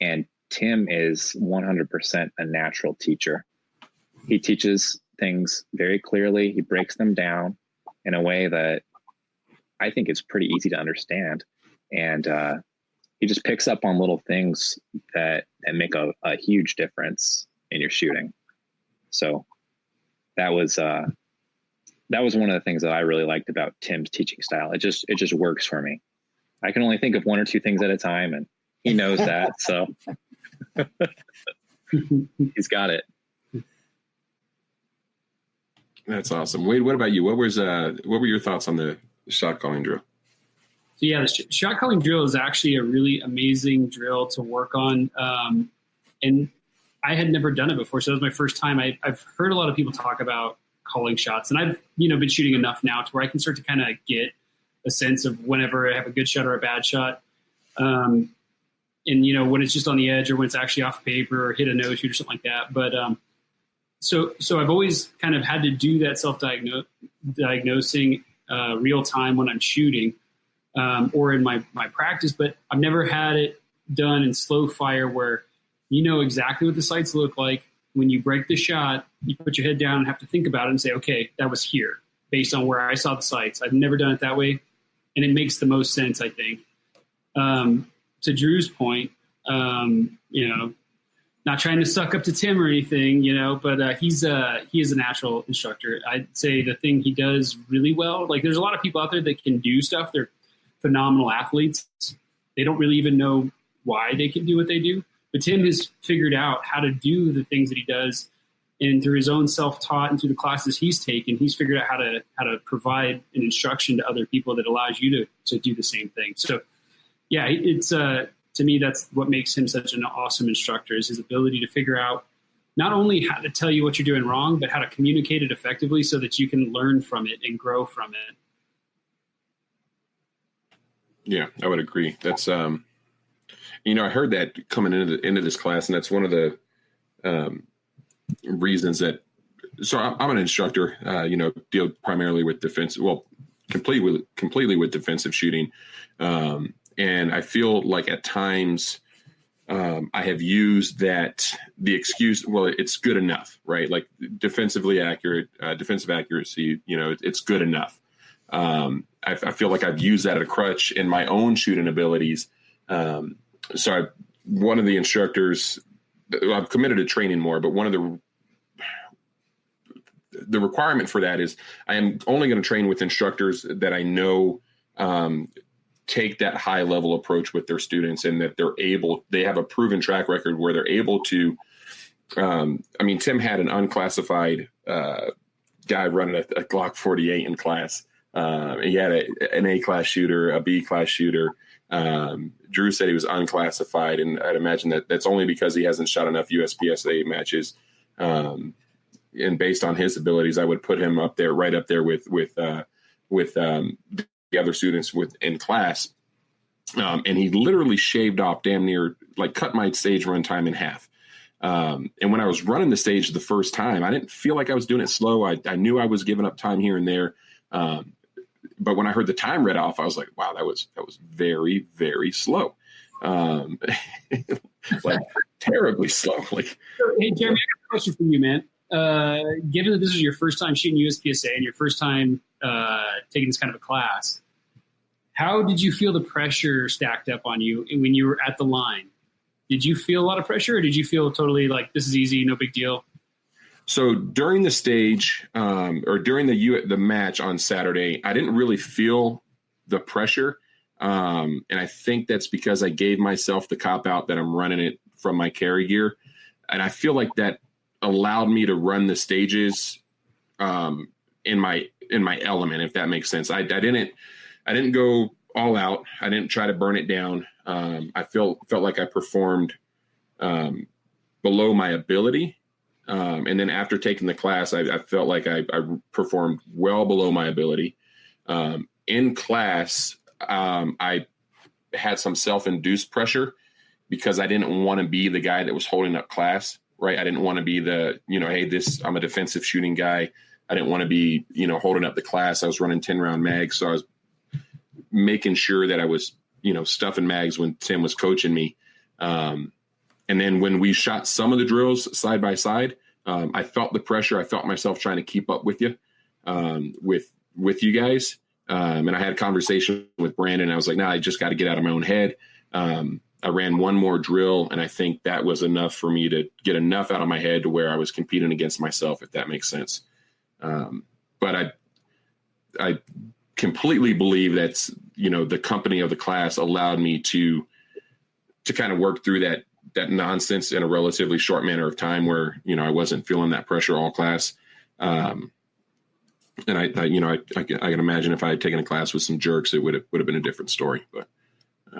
And Tim is 100% a natural teacher. He teaches things very clearly. He breaks them down in a way that I think is pretty easy to understand. And he just picks up on little things that make a huge difference in your shooting. So that was one of the things that I really liked about Tim's teaching style. It just works for me. I can only think of one or two things at a time, and he knows that. So he's got it. That's awesome. Wade, what about you? What were your thoughts on the shot calling drill? So yeah, the shot calling drill is actually a really amazing drill to work on. And I had never done it before. So it was my first time. I've heard a lot of people talk about calling shots, and I've, been shooting enough now to where I can start to kind of get a sense of whenever I have a good shot or a bad shot. And, when it's just on the edge or when it's actually off paper or hit a no shoot or something like that. But, so I've always kind of had to do that self-diagnosing real time when I'm shooting or in my practice, but I've never had it done in slow fire where you know exactly what the sights look like. When you break the shot, you put your head down and have to think about it and say, okay, that was here based on where I saw the sights. I've never done it that way, and it makes the most sense, I think. To Drew's point, not trying to suck up to Tim or anything, but he is a natural instructor. I'd say the thing he does really well, like there's a lot of people out there that can do stuff. They're phenomenal athletes. They don't really even know why they can do what they do. But Tim has figured out how to do the things that he does, and through his own self-taught and through the classes he's taken, he's figured out how to provide an instruction to other people that allows you to do the same thing. So, yeah, it's to me that's what makes him such an awesome instructor is his ability to figure out not only how to tell you what you're doing wrong, but how to communicate it effectively so that you can learn from it and grow from it. Yeah, I would agree. That's I heard that coming into this class, and that's one of the reasons that. So I'm an instructor. Deal primarily with defense. Well, completely with defensive shooting, and I feel like at times I have used the excuse. Well, it's good enough, right? Like defensive accuracy. It's good enough. I feel like I've used that as a crutch in my own shooting abilities. So one of the instructors, I've committed to training more, but one of the requirement for that is I am only going to train with instructors that I know take that high level approach with their students, and that they have a proven track record where they're able to. Tim had an unclassified guy running a Glock 48 in class. He had an A-class shooter, a B-class shooter. Drew said he was unclassified, and I'd imagine that's only because he hasn't shot enough USPSA matches. And based on his abilities, I would put him right up there with the other students in class. And he literally shaved off damn near, like cut my stage run time in half. And when I was running the stage the first time, I didn't feel like I was doing it slow. I knew I was giving up time here and there. But when I heard the time read off, I was like, wow, that was very, very slow. Like terribly slow. Like, hey, Jeremy, I got a question for you, man. Given that this is your first time shooting USPSA and your first time taking this kind of a class, how did you feel the pressure stacked up on you when you were at the line? Did you feel a lot of pressure, or did you feel totally like this is easy, no big deal? So during the stage or during the match on Saturday, I didn't really feel the pressure. And I think that's because I gave myself the cop out that I'm running it from my carry gear. And I feel like that allowed me to run the stages in my element, if that makes sense. I didn't go all out. I didn't try to burn it down. I felt like I performed below my ability. And then after taking the class, I felt like I performed well below my ability. In class, I had some self-induced pressure because I didn't want to be the guy that was holding up class, right? I didn't want to be the, hey, I'm a defensive shooting guy. I didn't want to be, holding up the class. I was running 10-round mags. So I was making sure that I was, stuffing mags when Tim was coaching me. And then when we shot some of the drills side by side, I felt the pressure. I felt myself trying to keep up with you, with you guys. And I had a conversation with Brandon. I was like, I just got to get out of my own head. I ran one more drill, and I think that was enough for me to get enough out of my head to where I was competing against myself, if that makes sense. But I completely believe that's, the company of the class allowed me to kind of work through that nonsense in a relatively short manner of time where, I wasn't feeling that pressure all class. And I can imagine if I had taken a class with some jerks, it would have been a different story, but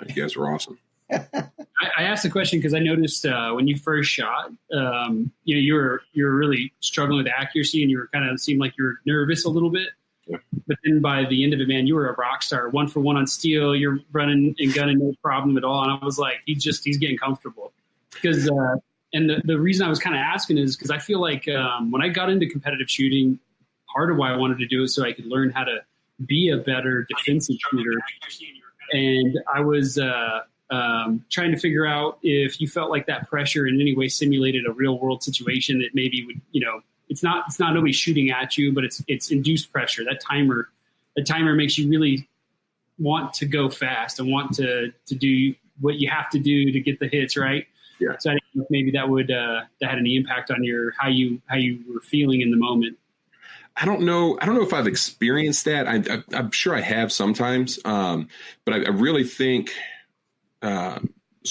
you guys were awesome. I asked the question because I noticed when you first shot, you were really struggling with accuracy, and you were kind of seemed like you were nervous a little bit. Yeah. But then by the end of it, man, you were a rock star. 1 for 1 on steel. You're running and gunning, no problem at all. And I was like, he's getting comfortable. Because and the reason I was kind of asking is because I feel like when I got into competitive shooting, part of why I wanted to do it so I could learn how to be a better defensive shooter. And I was trying to figure out if you felt like that pressure in any way simulated a real world situation that maybe would, it's not nobody shooting at you, but it's induced pressure. That timer makes you really want to go fast and want to do what you have to do to get the hits, right? Yeah. So I didn't know if maybe that had any impact on how you were feeling in the moment. I don't know if I've experienced that. I'm sure I have sometimes, but I really think so.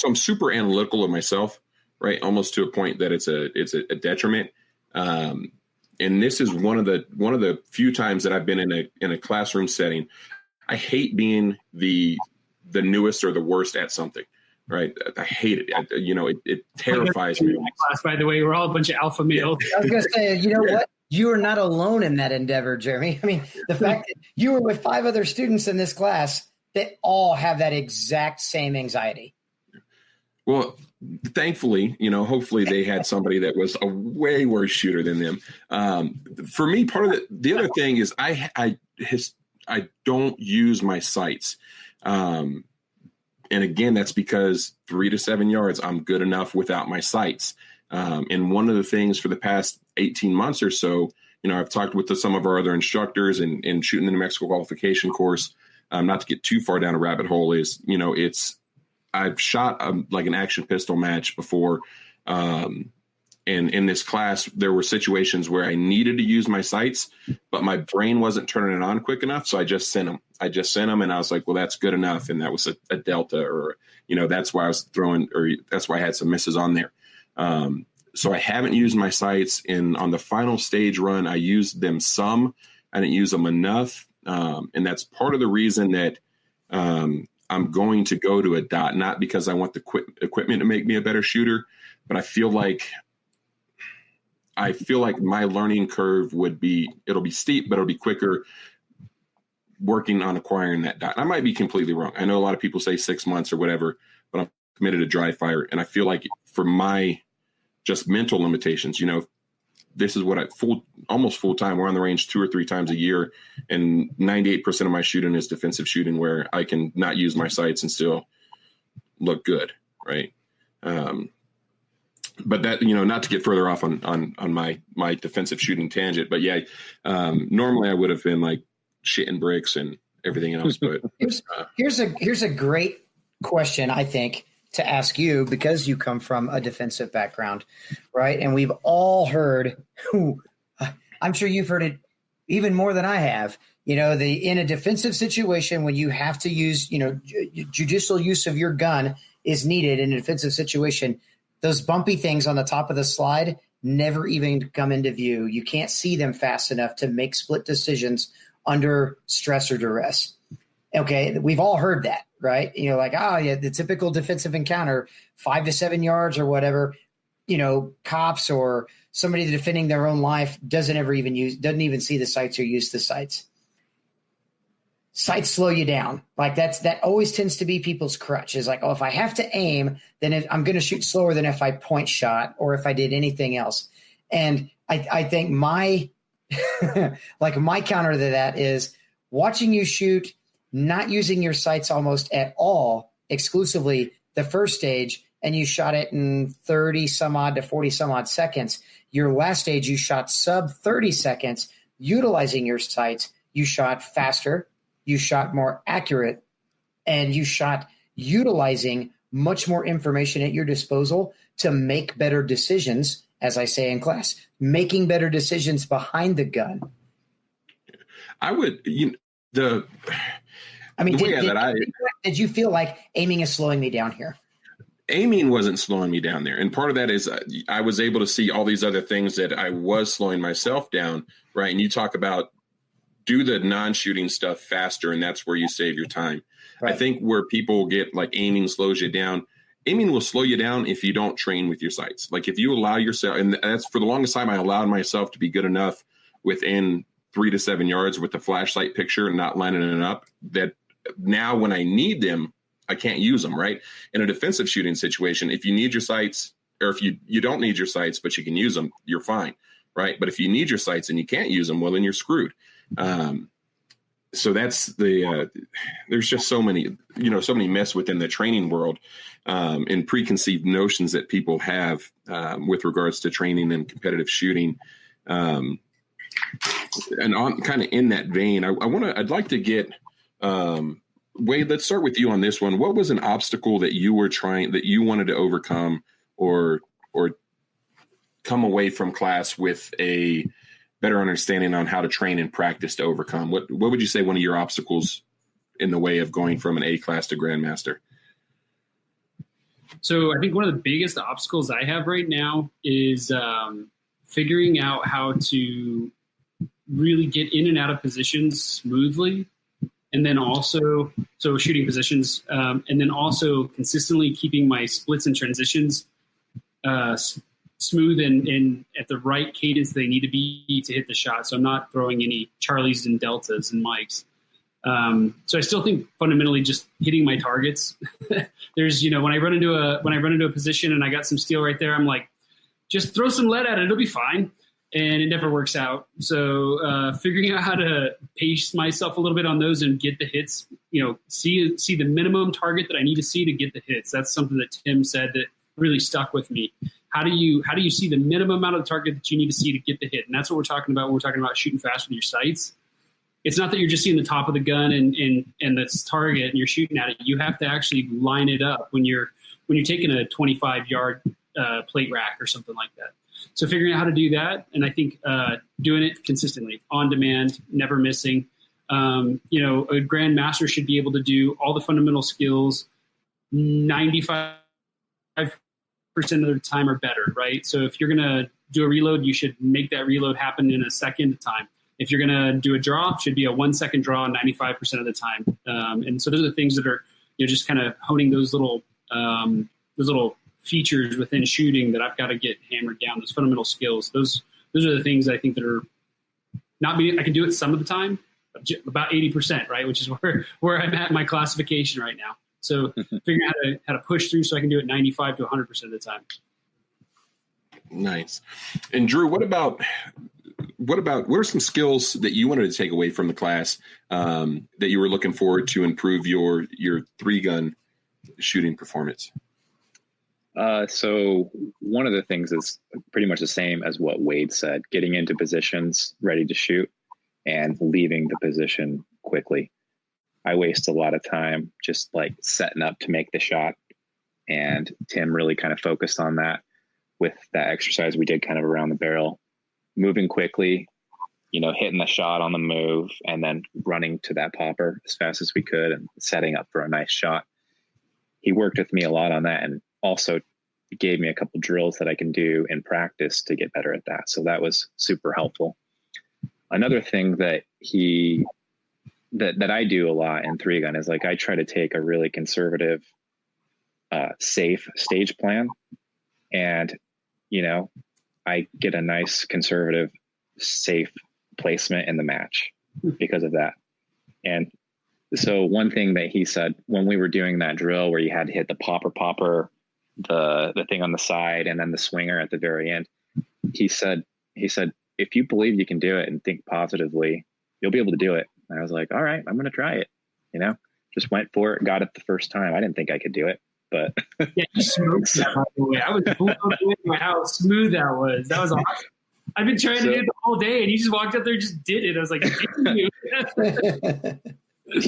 I'm super analytical of myself, right? Almost to a point that it's a detriment. And this is one of the few times that I've been in a classroom setting. I hate being the newest or the worst at something. Right. I hate it. It terrifies me. Class, by the way, we're all a bunch of alpha males. I was going to say, what? You are not alone in that endeavor, Jeremy. I mean, the fact that you were with 5 other students in this class that all have that exact same anxiety. Well, thankfully, hopefully they had somebody that was a way worse shooter than them. For me, part of the other thing is I don't use my sights. And again, that's because 3 to 7 yards, I'm good enough without my sights. And one of the things for the past 18 months or so, I've talked with some of our other instructors and shooting the New Mexico qualification course, not to get too far down a rabbit hole is, I've shot like an action pistol match before. And in this class, there were situations where I needed to use my sights, but my brain wasn't turning it on quick enough. So I just sent them. And I was like, well, that's good enough. And that was a delta, or, that's why I was throwing, or that's why I had some misses on there. So I haven't used my sights on the final stage run. I used them some. I didn't use them enough. And that's part of the reason that I'm going to go to a dot, not because I want the equipment to make me a better shooter, but I feel like my learning curve it'll be steep, but it'll be quicker working on acquiring that dot. I might be completely wrong. I know a lot of people say 6 months or whatever, but I'm committed to dry fire. And I feel like for my just mental limitations, this is what almost full time. We're on the range 2 or 3 times a year, and 98% of my shooting is defensive shooting, where I can not use my sights and still look good. Right. But that, not to get further off on my defensive shooting tangent, but yeah, normally I would have been like shitting bricks and everything else. But here's a great question, I think, to ask you, because you come from a defensive background, right? And we've all heard, I'm sure you've heard it even more than I have, in a defensive situation, when you have to use, judicial use of your gun is needed in a defensive situation, those bumpy things on the top of the slide never even come into view. You can't see them fast enough to make split decisions under stress or duress. Okay, we've all heard that, right? The typical defensive encounter, 5 to 7 yards or whatever. cops or somebody defending their own life doesn't even see the sights or use the sights. Sights slow you down. Like that always tends to be people's crutch, is like, oh, if I have to aim, then I'm going to shoot slower than if I point shot or if I did anything else. And I think my my counter to that is watching you shoot, not using your sights almost at all, exclusively the first stage, and you shot it in 30 some odd to 40 some odd seconds. Your last stage, you shot sub 30 seconds, utilizing your sights. You shot faster, you shot more accurate, and you shot utilizing much more information at your disposal to make better decisions, as I say in class, making better decisions behind the gun. I would, did you feel like aiming is slowing me down here? Aiming wasn't slowing me down there. And part of that is I was able to see all these other things that I was slowing myself down, right? And you talk about do the non-shooting stuff faster, and that's where you save your time. Right. I think where people get like aiming slows you down, aiming will slow you down if you don't train with your sights. Like if you allow yourself, and that's for the longest time I allowed myself to be good enough within 3 to 7 yards with the flashlight picture and not lining it up, that now when I need them, I can't use them, right? In a defensive shooting situation, if you need your sights, or if you don't need your sights, but you can use them, you're fine, right? But if you need your sights and you can't use them, well, then you're screwed. So that's there's just so many myths within the training world and preconceived notions that people have with regards to training and competitive shooting. And on kind of in that vein, I'd like to get, Wade, let's start with you on this one. What was an obstacle that you wanted to overcome or come away from class with a better understanding on how to train and practice to overcome? What would you say one of your obstacles in the way of going from an A class to Grandmaster? So I think one of the biggest obstacles I have right now is figuring out how to really get in and out of positions smoothly. And then also, so shooting positions, and then also consistently keeping my splits and transitions smooth and at the right cadence they need to be to hit the shot. So I'm not throwing any Charlies and Deltas and Mikes. So I still think fundamentally just hitting my targets. There's, when I run into a position and I got some steel right there, I'm like, just throw some lead at it. It'll be fine. And it never works out. So figuring out how to pace myself a little bit on those and get the hits, see the minimum target that I need to see to get the hits. That's something that Tim said that really stuck with me. How do you see the minimum amount of the target that you need to see to get the hit? And that's what we're talking about when we're talking about shooting fast with your sights. It's not that you're just seeing the top of the gun and this target and you're shooting at it. You have to actually line it up when you're taking a 25-yard plate rack or something like that. So figuring out how to do that, and I think doing it consistently, on demand, never missing. A Grandmaster should be able to do all the fundamental skills 95% of the time or better, right? So if you're going to do a reload, you should make that reload happen in a second time. If you're going to do a draw, it should be a 1 second draw 95% of the time. And so those are the things that are just kind of honing those little features within shooting that I've got to get hammered down, those fundamental skills. Those are the things I think that are not me. I can do it some of the time, about 80%, right? Which is where I'm at in my classification right now. So figuring out how to push through so I can do it 95 to 100% of the time. Nice. And Drew, what are some skills that you wanted to take away from the class that you were looking forward to improve your 3-gun shooting performance? So one of the things is pretty much the same as what Wade said, getting into positions ready to shoot and leaving the position quickly. I waste a lot of time just like setting up to make the shot. And Tim really kind of focused on that with that exercise we did kind of around the barrel, moving quickly, hitting the shot on the move and then running to that popper as fast as we could and setting up for a nice shot. He worked with me a lot on that and also gave me a couple drills that I can do in practice to get better at that. So that was super helpful. Another thing that that I do a lot in 3-gun is like I try to take a really conservative, safe stage plan and I get a nice conservative, safe placement in the match because of that. And so one thing that he said when we were doing that drill where you had to hit the popper, the thing on the side, and then the swinger at the very end, he said, if you believe you can do it and think positively, you'll be able to do it. And I was like, all right, I'm going to try it. Just went for it, got it the first time. I didn't think I could do it, but yeah, you smoked that, by the way. I was blown away by how smooth that was. That was awesome. I've been trying to do it the whole day, and you just walked up there and just did it. I was like,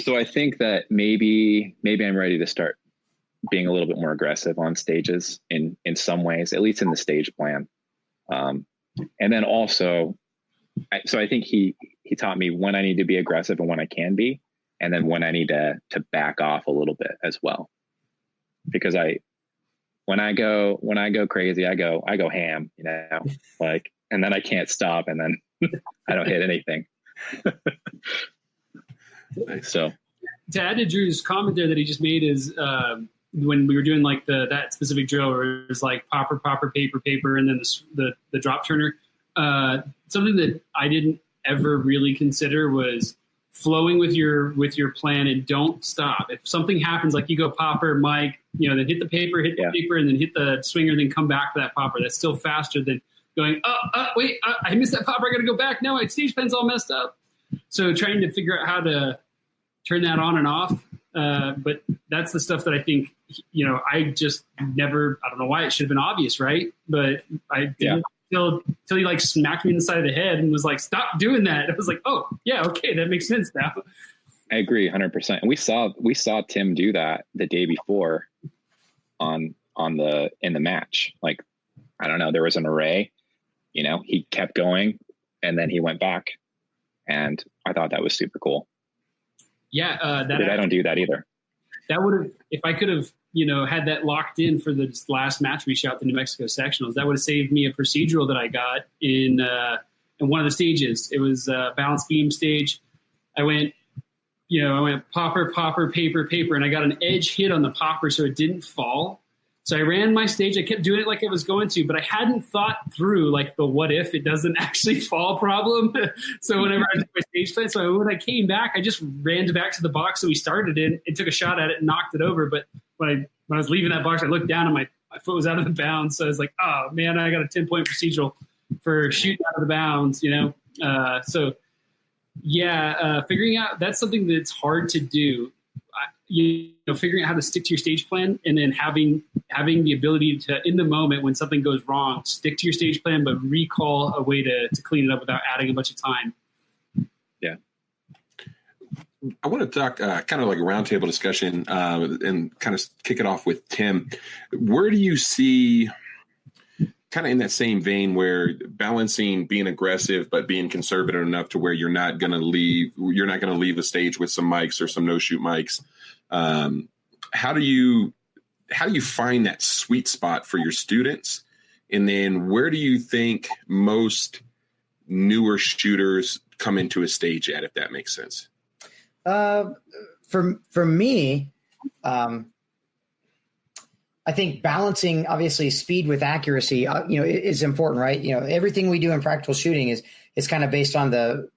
So I think that maybe I'm ready to start being a little bit more aggressive on stages in some ways, at least in the stage plan. And then also, so I think he taught me when I need to be aggressive and when I can be, and then when I need to back off a little bit as well. Because when I go crazy, I go ham, and then I can't stop, and then I don't hit anything. So to add to Drew's comment there that he just made is when we were doing like that specific drill where it was like popper, paper, and then the drop turner. Something that I didn't ever really consider was flowing with your plan and don't stop. If something happens, like you go popper, Mike, then hit the paper, and then hit the swinger, then come back to that popper. That's still faster than going, wait, I missed that popper. I got to go back. No, my stage plan's all messed up. So trying to figure out how to turn that on and off. But that's the stuff that I think, I just never, I don't know why it should have been obvious, right? But I didn't till he like smacked me in the side of the head and was like, stop doing that. I was like, oh yeah, okay, that makes sense now. I agree 100%. And we saw Tim do that the day before in the match. Like, I don't know, there was an array, he kept going and then he went back, and I thought that was super cool. Yeah. I don't do that either. That would have, if I could have, had that locked in for the last match we shot, the New Mexico sectionals, that would have saved me a procedural that I got in one of the stages. It was a balance beam stage. I went popper, paper, and I got an edge hit on the popper so it didn't fall. So I ran my stage. I kept doing it like I was going to, but I hadn't thought through like the what if it doesn't actually fall problem. So whenever I did my stage plan, so when I came back, I just ran back to the box that we started in and took a shot at it and knocked it over. But when I was leaving that box, I looked down and my foot was out of the bounds. So I was like, oh man, I got a 10-point procedural for shooting out of the bounds, figuring out, that's something that's hard to do. Figuring out how to stick to your stage plan, and then having the ability to, in the moment when something goes wrong, stick to your stage plan, but recall a way to clean it up without adding a bunch of time. Yeah. I want to talk kind of like a roundtable discussion and kind of kick it off with Tim. Where do you see, kind of in that same vein, where balancing being aggressive but being conservative enough to where you're not going to leave a stage with some mics or some no-shoot mics? How do you find that sweet spot for your students? And then where do you think most newer shooters come into a stage at, if that makes sense? For me, I think balancing obviously speed with accuracy, is important, right? Everything we do in practical shooting is kind of based on the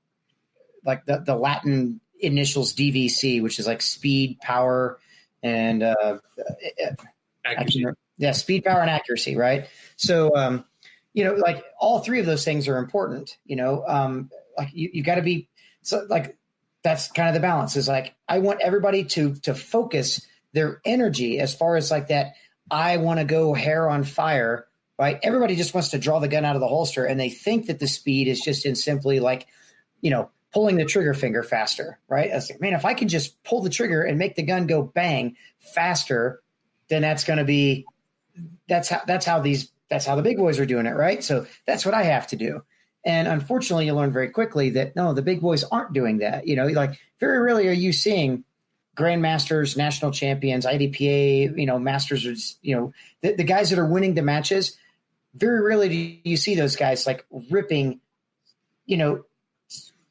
Latin initials DVC, which is like speed, power, and speed, power, and accuracy, right? So, like all three of those things are important. Like you got to be that's kind of the balance. Is like I want everybody to focus their energy as far as like that. I want to go hair on fire, right? Everybody just wants to draw the gun out of the holster, and they think that the speed is just in simply like, pulling the trigger finger faster, right? I was like, man, if I can just pull the trigger and make the gun go bang faster, then that's going to be, that's how the big boys are doing it, right? So that's what I have to do. And unfortunately, you learn very quickly that no, the big boys aren't doing that. Like very rarely are you seeing grandmasters, national champions, IDPA, masters, the guys that are winning the matches. Very rarely do you see those guys like ripping,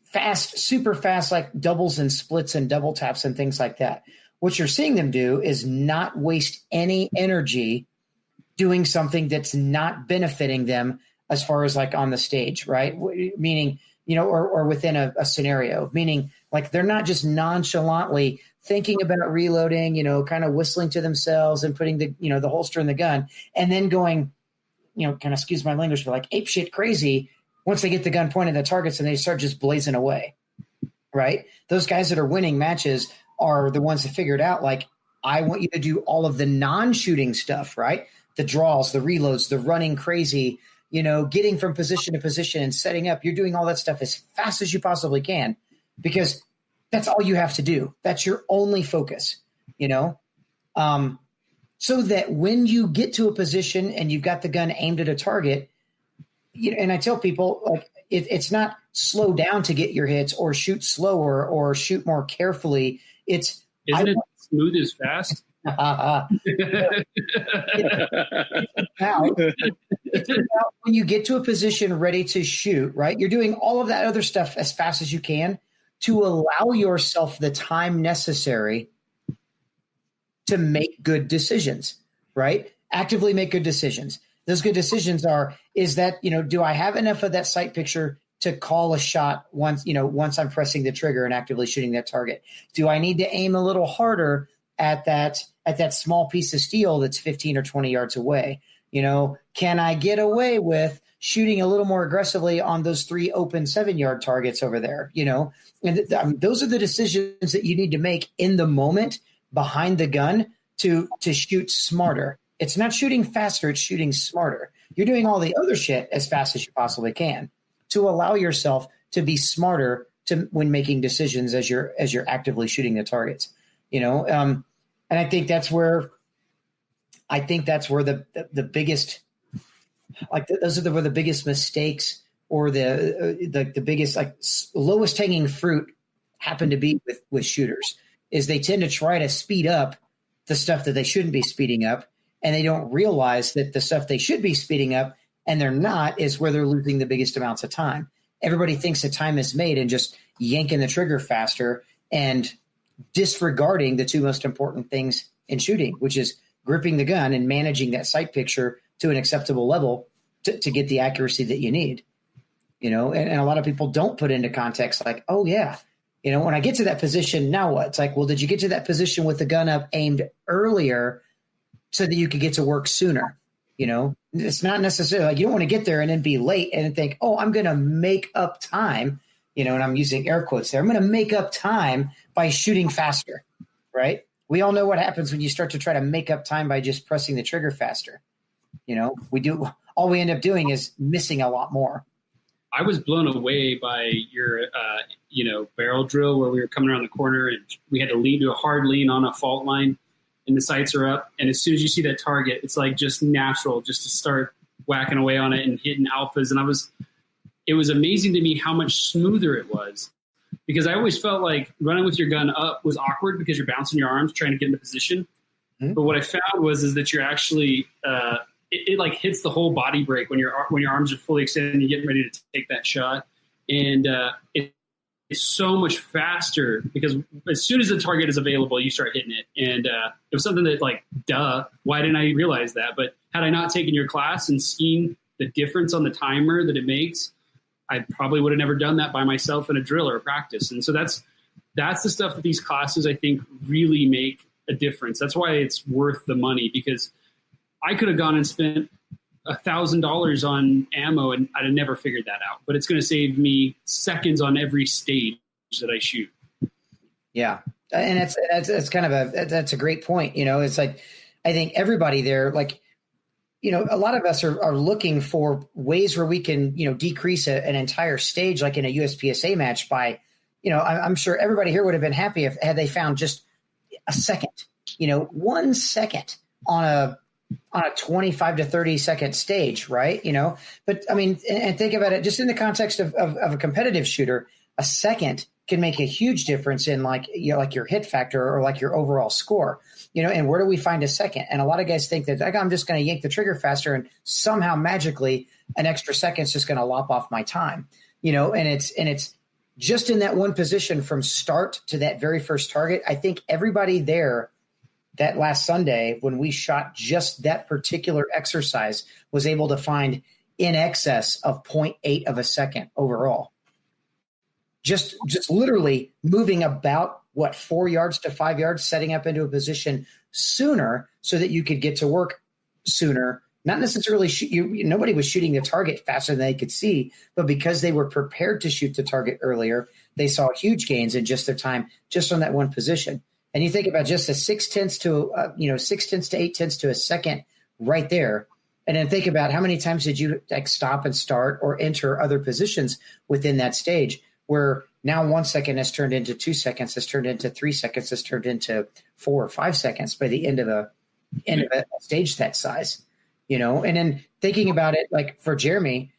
fast, super fast, like doubles and splits and double taps and things like that. What you're seeing them do is not waste any energy doing something that's not benefiting them as far as like on the stage, right? Meaning, or within a scenario, meaning like they're not just nonchalantly thinking about reloading, kind of whistling to themselves and putting the holster in the gun and then going, kind of excuse my language, but like apeshit crazy once they get the gun pointed at targets and they start just blazing away, right? Those guys that are winning matches are the ones that figured out, like, I want you to do all of the non-shooting stuff, right? The draws, the reloads, the running crazy, getting from position to position and setting up. You're doing all that stuff as fast as you possibly can because that's all you have to do. That's your only focus, so that when you get to a position and you've got the gun aimed at a target, and I tell people, like, it's not slow down to get your hits or shoot slower or shoot more carefully. Isn't it smooth as fast? It's about when you get to a position ready to shoot, right? You're doing all of that other stuff as fast as you can to allow yourself the time necessary to make good decisions, right? Actively make good decisions. Those good decisions is that, do I have enough of that sight picture to call a shot once I'm pressing the trigger and actively shooting that target? Do I need to aim a little harder at that small piece of steel that's 15 or 20 yards away? Can I get away with shooting a little more aggressively on those 3 open 7-yard targets over there? And those are the decisions that you need to make in the moment behind the gun to shoot smarter. It's not shooting faster, it's shooting smarter. You're doing all the other shit as fast as you possibly can to allow yourself to be smarter when making decisions as you're actively shooting the targets. And I think that's where the biggest, like, those are where the biggest mistakes or the biggest, like, lowest hanging fruit happen to be with shooters, is they tend to try to speed up the stuff that they shouldn't be speeding up. And they don't realize that the stuff they should be speeding up and they're not, is where they're losing the biggest amounts of time. Everybody thinks that time is made in just yanking the trigger faster and disregarding the 2 most important things in shooting, which is gripping the gun and managing that sight picture to an acceptable level to get the accuracy that you need. And a lot of people don't put into context, like, oh yeah, when I get to that position, now what? It's like, well, did you get to that position with the gun up aimed earlier so that you could get to work sooner? It's not necessarily like you don't want to get there and then be late and think, oh, I'm going to make up time, and I'm using air quotes there. I'm going to make up time by shooting faster, right? We all know what happens when you start to try to make up time by just pressing the trigger faster. All we end up doing is missing a lot more. I was blown away by your, barrel drill where we were coming around the corner and we had to do a hard lean on a fault line and the sights are up. And as soon as you see that target, it's like just natural just to start whacking away on it and hitting alphas. And it was amazing to me how much smoother it was, because I always felt like running with your gun up was awkward because you're bouncing your arms trying to get into position. Mm-hmm. But what I found is that you're actually, it like hits the whole body break when your arms are fully extended and you're getting ready to take that shot. And it's so much faster because as soon as the target is available, you start hitting it. And it was something that, like, why didn't I realize that? But had I not taken your class and seen the difference on the timer that it makes, I probably would have never done that by myself in a drill or a practice. And so that's the stuff that these classes, I think, really make a difference. That's why it's worth the money, because I could have gone and spent $1,000 on ammo and I'd have never figured that out. But it's going to save me seconds on every stage that I shoot. Yeah. And that's kind of that's a great point. It's like, I think everybody there, like, a lot of us are looking for ways where we can, decrease an entire stage, like in a USPSA match by, I'm sure everybody here would have been happy had they found just a second, 1 second on a 25 to 30 second stage, right? But I mean, and think about it just in the context of a competitive shooter, a second can make a huge difference in like your hit factor or like your overall score, and where do we find a second? And a lot of guys think that, like, I'm just going to yank the trigger faster and somehow magically an extra second is just going to lop off my time, and it's just in that one position from start to that very first target. I think everybody there that last Sunday, when we shot just that particular exercise, was able to find in excess of 0.8 of a second overall. Just literally moving about 4 yards to 5 yards, setting up into a position sooner so that you could get to work sooner. Not necessarily nobody was shooting the target faster than they could see, but because they were prepared to shoot the target earlier, they saw huge gains in just their time, just on that one position. And you think about just a 0.6 to 0.8 to a second right there. And then think about how many times did you stop and start or enter other positions within that stage, where now 1 second has turned into 2 seconds, has turned into 3 seconds, has turned into 4 or 5 seconds by the end of a stage that size, And then thinking about it, like for Jeremy,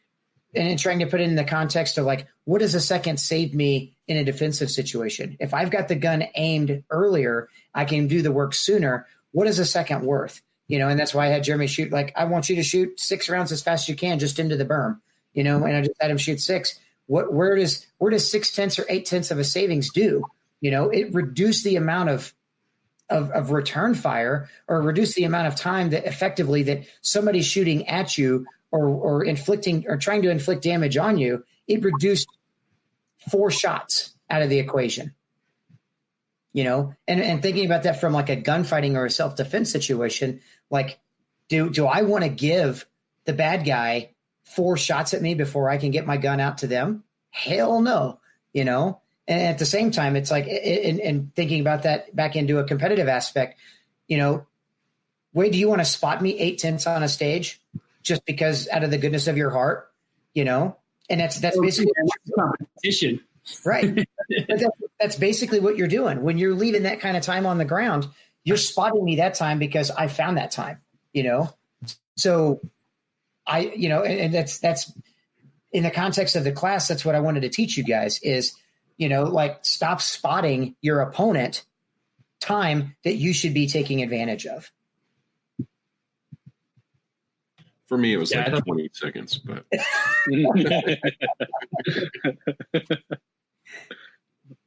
and then trying to put it in the context of what does a second save me in a defensive situation? If I've got the gun aimed earlier, I can do the work sooner. What is a second worth? And that's why I had Jeremy shoot, I want you to shoot 6 rounds as fast as you can just into the berm, and I just had him shoot 6. Where does 0.6 or 0.8 of a savings do? It reduced the amount of return fire, or reduce the amount of time that effectively that somebody's shooting at you or inflicting or trying to inflict damage on you. It reduced 4 shots out of the equation. And thinking about that from a gunfighting or a self-defense situation, do I want to give the bad guy 4 shots at me before I can get my gun out to them? Hell no, And at the same time, it's and thinking about that back into a competitive aspect, Wade, do you want to spot me 0.8 on a stage just because out of the goodness of your heart, And that's basically competition. Right. That's basically what you're doing. When you're leaving that kind of time on the ground, you're spotting me that time because I found that time, So and that's in the context of the class, that's what I wanted to teach you guys is, stop spotting your opponent time that you should be taking advantage of. For me, it was 20 seconds, but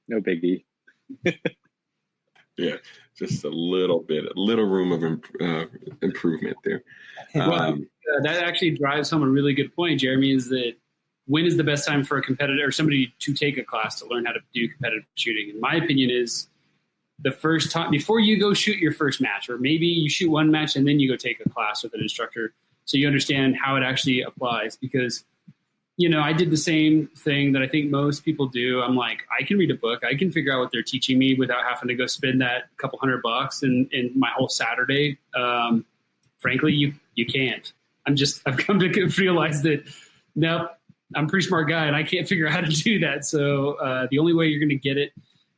no biggie. Yeah, just a little room of improvement there. That actually drives home a really good point, Jeremy, is that when is the best time for a competitor or somebody to take a class to learn how to do competitive shooting? In my opinion, is the first time before you go shoot your first match, or maybe you shoot one match and then you go take a class with an instructor so you understand how it actually applies. Because, I did the same thing that I think most people do. I'm I can read a book. I can figure out what they're teaching me without having to go spend that couple $100 in my whole Saturday. Frankly, you can't. I've come to realize that, nope, I'm a pretty smart guy and I can't figure out how to do that. So the only way you're going to get it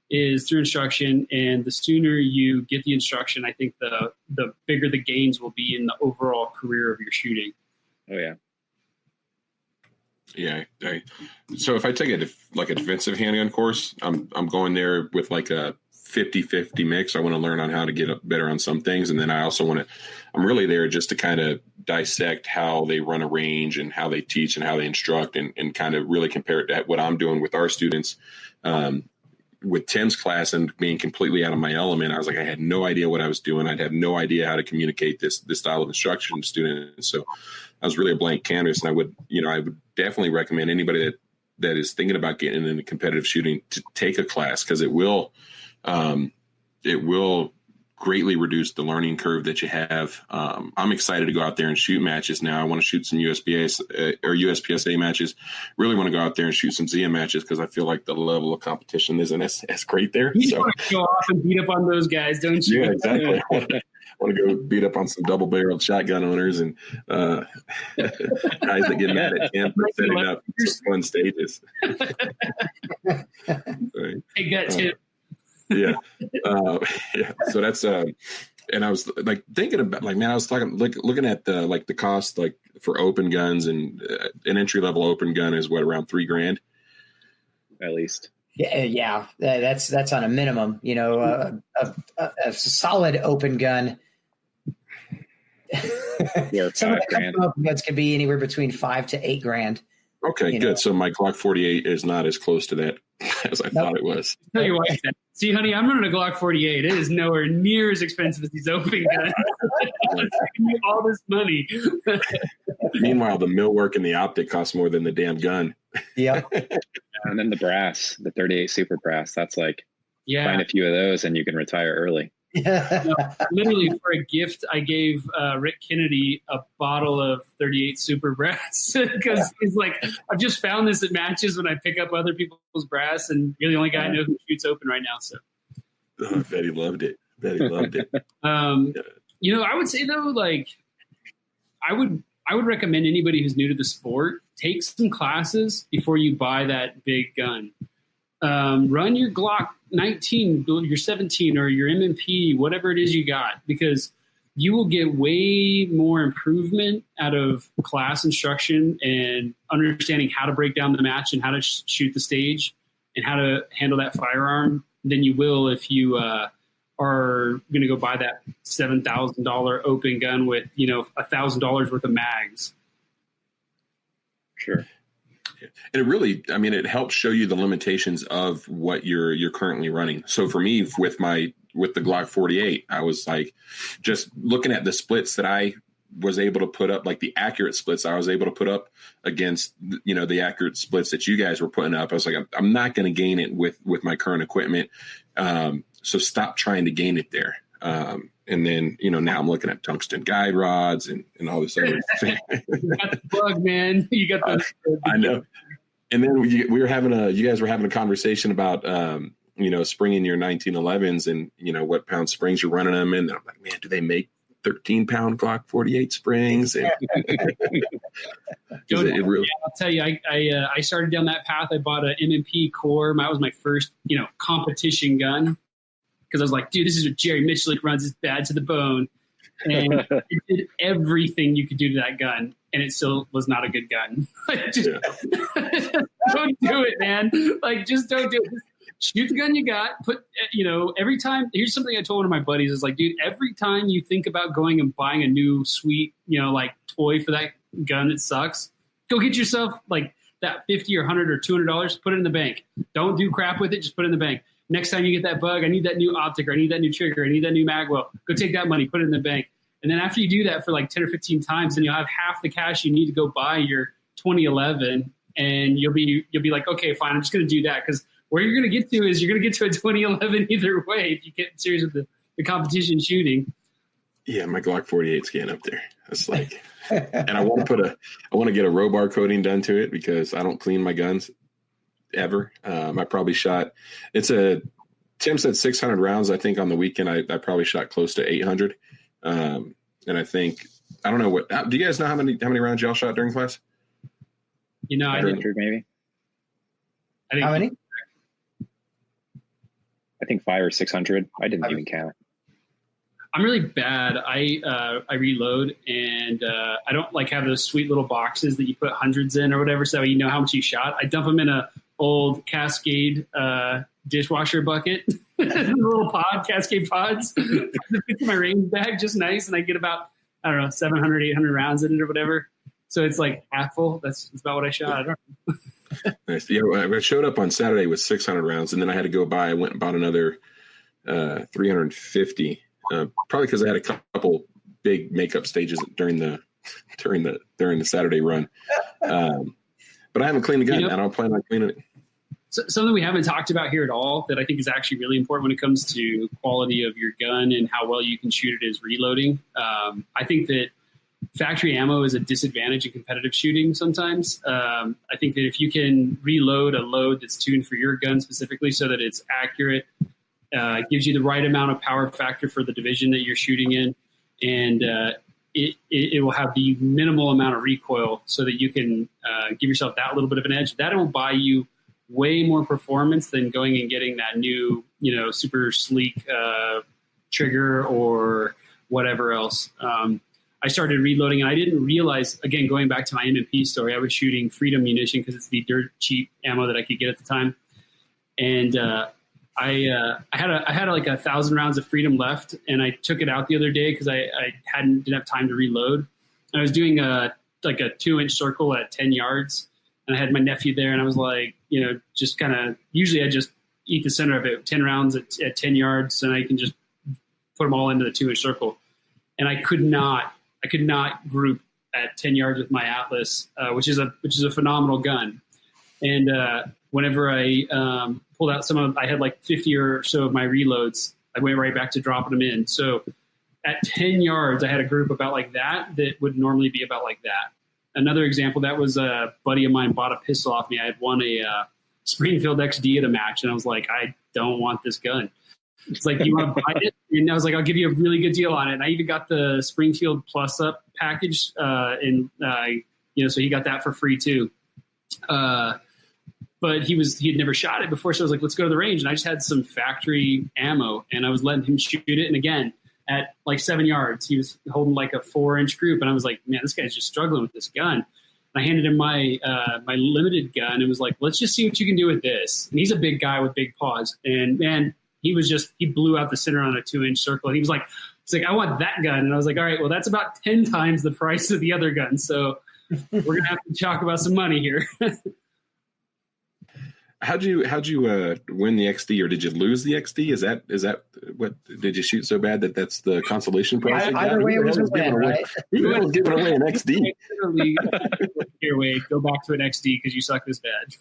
is through instruction. And the sooner you get the instruction, I think the bigger the gains will be in the overall career of your shooting. Oh, yeah. Yeah. So if I take a defensive handgun course, I'm going there with a 50-50 mix. I want to learn on how to get better on some things. And then I also I'm really there just to kind of dissect how they run a range and how they teach and how they instruct and kind of really compare it to what I'm doing with our students. With Tim's class and being completely out of my element, I was I had no idea what I was doing. I'd have no idea how to communicate this style of instruction to students. So I was really a blank canvas, and I would definitely recommend anybody that is thinking about getting into competitive shooting to take a class, because it will greatly reduce the learning curve that you have. I'm excited to go out there and shoot matches now. I want to shoot some USPSA matches. Really want to go out there and shoot some ZM matches because I feel like the level of competition isn't as great there. You want to go off and beat up on those guys, don't you? Yeah, exactly. I want to go beat up on some double-barreled shotgun owners and guys that get mad at Tim for setting up fun stages. Hey, gut tip. Yeah. So that's and I was thinking about man, I was talking looking at the cost for open guns, and an entry level open gun is around $3,000 at least. Yeah, that's on a minimum. A solid open gun. Yeah, some of the open guns can be anywhere between $5,000 to $8,000. Okay, good. So my Glock 48 is not as close to that as I thought it was. Tell your wife that. See, honey, I'm running a Glock 48. It is nowhere near as expensive as these open guns. All this money. Meanwhile, the millwork and the optic costs more than the damn gun. Yeah. And then the brass, the 38 super brass, that's like, Yeah. find a few of those and you can retire early. Literally, for a gift, I gave Rick Kennedy a bottle of 38 super brass because he's like, I've just found this. It matches when I pick up other people's brass, and you're the only guy I know who shoots open right now. So, I bet he loved it. You know, I would say though, like, I would recommend anybody who's new to the sport take some classes before you buy that big gun. Run your Glock 19, your 17, or your M&P, whatever it is you got, because you will get way more improvement out of class instruction and understanding how to break down the match and how to shoot the stage and how to handle that firearm than you will if you are going to go buy that $7,000 open gun with, you know, $1,000 worth of mags. Sure. And it really, I mean, it helps show you the limitations of what you're currently running. So for me, with the Glock 48, I was like, just looking at the splits that I was able to put up, like the accurate splits I was able to put up against, you know, the accurate splits that you guys were putting up. I was like, I'm not going to gain it with my current equipment. So stop trying to gain it there. And then, you know, now I'm looking at tungsten guide rods and all this other thing. You got the bug, man. You got the I know. And then you guys were having a conversation about, you know, springing your 1911s and, you know, what pound springs you're running them in. And I'm like, man, do they make 13-pound Glock 48 springs? And I'll tell you, I started down that path. I bought an M&P core. That was my first, you know, competition gun. Because I was like, dude, this is what Jerry Michalik runs. It's bad to the bone. And it did everything you could do to that gun. And it still was not a good gun. Just don't do it, man. Like, just don't do it. Just shoot the gun you got. Put, you know, every time. Here's something I told one of my buddies is like, dude, every time you think about going and buying a new sweet, you know, like toy for that gun that sucks, go get yourself like that $50 or $100 or $200. Put it in the bank. Don't do crap with it. Just put it in the bank. Next time you get that bug, I need that new optic, or I need that new trigger, I need that new magwell. Go take that money, put it in the bank. And then after you do that for like 10 or 15 times, then you'll have half the cash you need to go buy your 2011, and you'll be like, okay, fine, I'm just going to do that. Because where you're going to get to is you're going to get to a 2011 either way if you get serious with the competition shooting. Yeah, my Glock 48's getting up there. It's like, and I want to get a robar coating done to it because I don't clean my guns ever. I probably shot, Tim said 600 rounds. I think on the weekend, I probably shot close to 800. And I think, I don't know what, do you guys know how many rounds y'all shot during class? You know, I didn't. Maybe. How many? I think 500 or 600. I didn't even count. I'm really bad. I reload, and I don't like have those sweet little boxes that you put hundreds in or whatever, so you know how much you shot. I dump them in a old Cascade dishwasher bucket, little Cascade pods. It's in my range bag, just nice, and I get about, I don't know, 700, 800 rounds in it or whatever. So it's like half full. That's about what I shot. I don't know. Nice. Yeah, I showed up on Saturday with 600 rounds, and then I had to go buy. I went and bought another 350. Probably because I had a couple big makeup stages during the Saturday run. But I haven't cleaned the gun. I don't plan on cleaning it. So, something we haven't talked about here at all that I think is actually really important when it comes to quality of your gun and how well you can shoot it is reloading. I think that factory ammo is a disadvantage in competitive shooting sometimes. I think that if you can reload a load that's tuned for your gun specifically so that it's accurate, gives you the right amount of power factor for the division that you're shooting in, and it will have the minimal amount of recoil so that you can give yourself that little bit of an edge. That will buy you way more performance than going and getting that new, super sleek trigger or whatever else. I started reloading, and I didn't realize, again, going back to my M&P story, I was shooting Freedom munition because it's the dirt cheap ammo that I could get at the time. And I had like 1,000 rounds of Freedom left, and I took it out the other day because I didn't have time to reload. And I was doing a 2-inch circle at 10 yards, and I had my nephew there, and I was like, just kind of, usually I just eat the center of it, 10 rounds at 10 yards, and I can just put them all into the 2-inch circle. And I could not group at 10 yards with my Atlas, which is a phenomenal gun. And whenever I pulled out I had like 50 or so of my reloads, I went right back to dropping them in. So at 10 yards, I had a group about like that would normally be about like that. Another example, that was a buddy of mine bought a pistol off me. I had won a Springfield XD at a match, and I was like, I don't want this gun. It's like, you want to buy it? And I was like, I'll give you a really good deal on it. And I even got the Springfield Plus Up package, so he got that for free too. But he had never shot it before, so I was like, let's go to the range. And I just had some factory ammo, and I was letting him shoot it. And again, at like 7 yards, he was holding like a 4-inch group, and I was like, man, this guy's just struggling with this gun. And I handed him my limited gun and was like, let's just see what you can do with this. And he's a big guy with big paws, and man, he blew out the center on a 2-inch circle. And he was like, I want that gun. And I was like, all right, well, that's about 10 times the price of the other gun, so we're gonna have to talk about some money here. How'd you win the XD, or did you lose the XD? Is that what, did you shoot so bad that's the consolation prize? Either way, it was a win, right? You was giving away an XD. Here, Wade, go back to an XD because you suck this bad.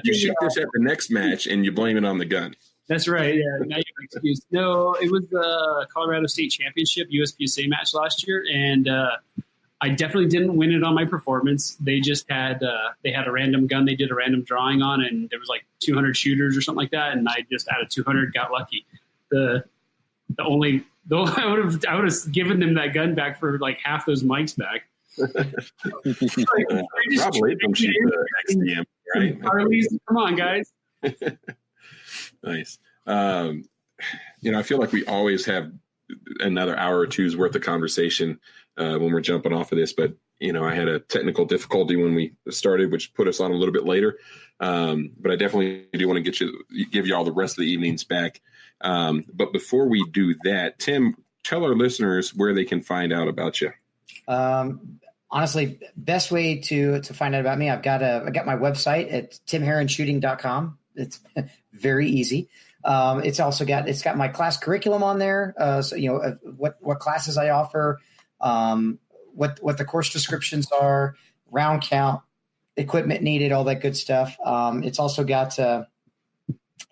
You shoot this at the next match and you blame it on the gun. That's right. Yeah, now you have an excuse. No, it was the Colorado State Championship USPSA match last year, and I definitely didn't win it on my performance. They just had a random gun they did a random drawing on, and there was like 200 shooters or something like that, and I just out of 200 got lucky. I would have given them that gun back for like half those mics back. Probably from shoot the XDM, right? Harleys, come on, guys. Nice. I feel like we always have another hour or two's worth of conversation when we're jumping off of this, but I had a technical difficulty when we started, which put us on a little bit later. But I definitely do want to give you all the rest of the evenings back. But before we do that, Tim, tell our listeners where they can find out about you. Honestly, best way to find out about me, I got my website at timherronshooting.com. It's very easy. It's also got my class curriculum on there. So what classes I offer, what the course descriptions are, round count, equipment needed, all that good stuff. It's also got a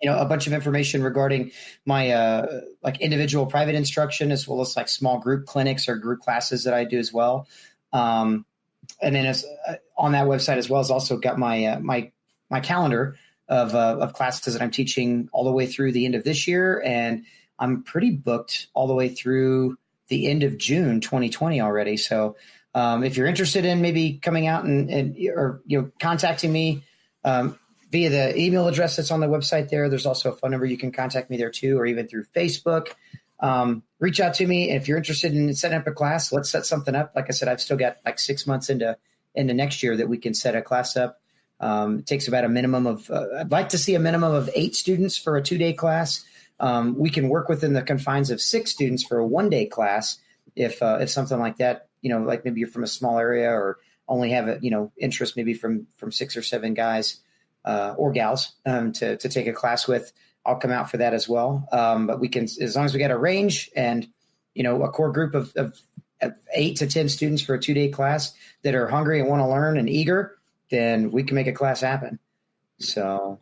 bunch of information regarding my like individual private instruction, as well as like small group clinics or group classes that I do as well. And then on that website as well as also got my my calendar of classes that I'm teaching all the way through the end of this year, and I'm pretty booked all the way through the end of June 2020 already. So if you're interested in maybe coming out or contacting me via the email address that's on the website there's also a phone number you can contact me there too, or even through Facebook. Reach out to me. If you're interested in setting up a class, let's set something up. Like I said, I've still got like 6 months into next year that we can set a class up. It takes about a minimum of, I'd like to see a minimum of 8 students for a 2-day class. We can work within the confines of 6 students for a 1-day class. If something like that, like maybe you're from a small area or only have interest maybe from 6 or 7 guys or gals to take a class with, I'll come out for that as well. But we can, as long as we got a range and, a core group of 8 to 10 students for a 2-day class that are hungry and want to learn and eager, then we can make a class happen. So.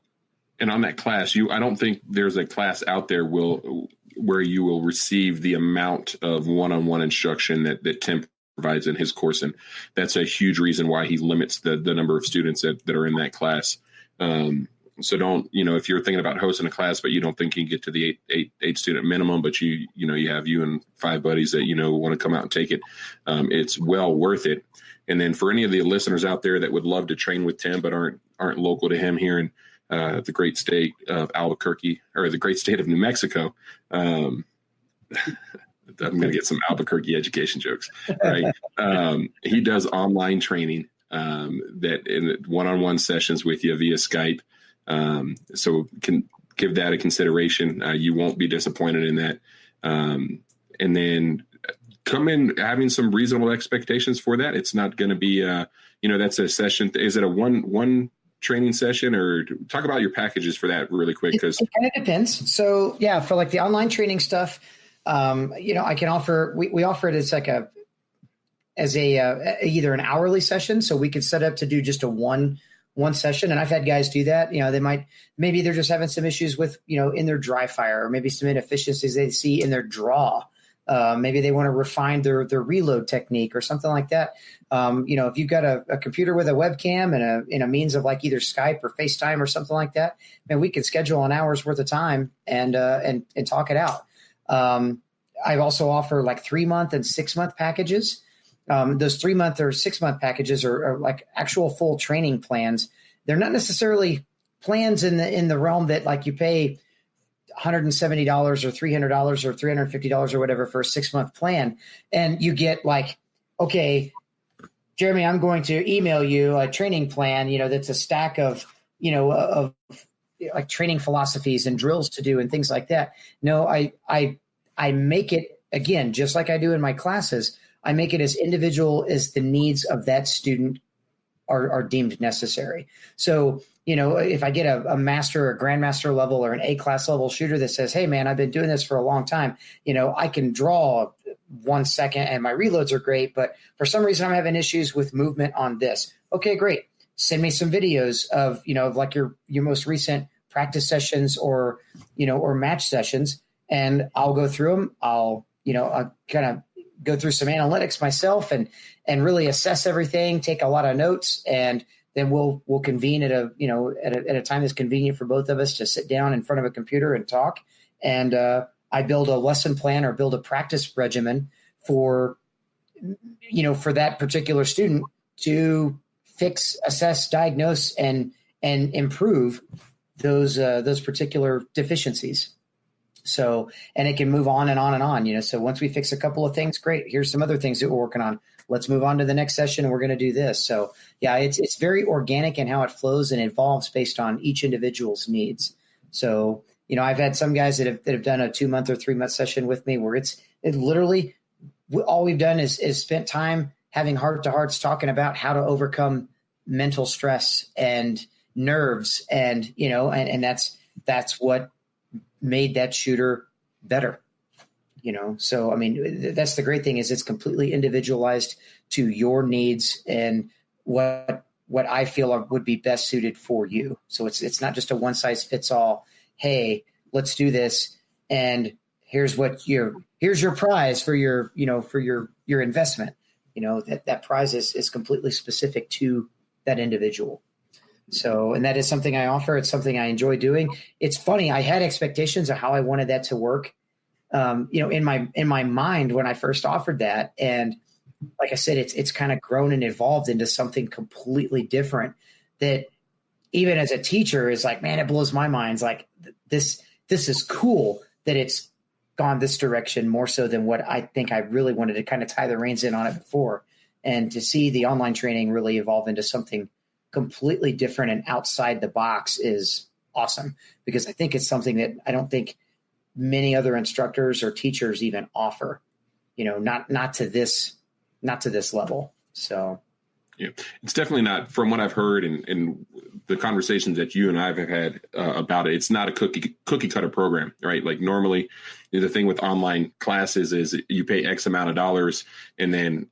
And on that class, I don't think there's a class out there where you will receive the amount of one-on-one instruction that Tim provides in his course. And that's a huge reason why he limits the number of students that are in that class. So don't, if you're thinking about hosting a class, but you don't think you can get to the eight student minimum, but you have you and 5 buddies that, want to come out and take it. It's well worth it. And then for any of the listeners out there that would love to train with Tim, but aren't local to him here in the great state of Albuquerque, or the great state of New Mexico, I'm going to get some Albuquerque education jokes, right? He does online training that in one-on-one sessions with you via Skype. So can give that a consideration. You won't be disappointed in that. And then come in having some reasonable expectations for that. It's not going to be, that's a session. Is it a one training session, or talk about your packages for that really quick? Because it kind of depends. So yeah, for like the online training stuff, I can offer, we offer it as like either an hourly session. So we could set up to do just a one session. And I've had guys do that. Maybe they're just having some issues with, in their dry fire, or maybe some inefficiencies they see in their draw. Maybe they want to refine their reload technique or something like that. If you've got a computer with a webcam and a means of like either Skype or FaceTime or something like that, then we can schedule an hour's worth of time and talk it out. I also offer like 3-month and 6-month packages. Those 3-month or 6-month packages are like actual full training plans. They're not necessarily plans in the realm that like you pay $170 or $300 or $350 or whatever for a 6-month plan. And you get like, okay, Jeremy, I'm going to email you a training plan, that's a stack of like training philosophies and drills to do and things like that. No, I make it, again, just like I do in my classes, I make it as individual as the needs of that student are deemed necessary. So, if I get a master or grandmaster level or an A-class level shooter that says, hey, man, I've been doing this for a long time, I can draw 1 second and my reloads are great, but for some reason I'm having issues with movement on this. Okay, great. Send me some videos of like your most recent practice sessions or match sessions, and I'll go through them. I'll kind of go through some analytics myself and really assess everything, take a lot of notes, and then we'll convene at a time that's convenient for both of us to sit down in front of a computer and talk. And I build a lesson plan or build a practice regimen for that particular student to fix, assess, diagnose, and improve those particular deficiencies. So, and it can move on and on and on, so once we fix a couple of things, great, here's some other things that we're working on. Let's move on to the next session and we're going to do this. So yeah, it's very organic in how it flows and evolves based on each individual's needs. So, I've had some guys that have done a 2-month or 3-month session with me where it literally, all we've done is spent time having heart-to-hearts talking about how to overcome mental stress and nerves and that's what made that shooter better, So, that's the great thing is it's completely individualized to your needs and what I feel would be best suited for you. So it's not just a one size fits all. Hey, let's do this. And here's your prize for your investment. That prize is completely specific to that individual. So, and that is something I offer. It's something I enjoy doing. It's funny. I had expectations of how I wanted that to work, in my mind when I first offered that. And like I said, it's kind of grown and evolved into something completely different that even as a teacher is like, man, it blows my mind. It's like this is cool that it's gone this direction more so than what I think I really wanted to kind of tie the reins in on it before. And to see the online training really evolve into something completely different and outside the box is awesome, because I think it's something that I don't think many other instructors or teachers even offer, not to this level. So yeah, it's definitely not, from what I've heard and the conversations that you and I have had about it. It's not a cookie cutter program, right? Like normally the thing with online classes is you pay X amount of dollars and then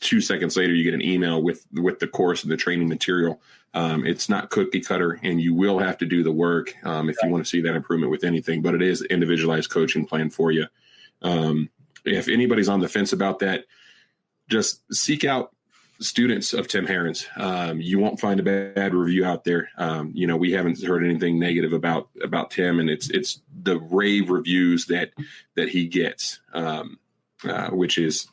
2 seconds later, you get an email with the course and the training material. It's not cookie cutter, and you will have to do the work if you want to see that improvement with anything. But it is individualized coaching plan for you. If anybody's on the fence about that, just seek out students of Tim Herron's. You won't find a bad review out there. We haven't heard anything negative about Tim, and it's the rave reviews that he gets, which is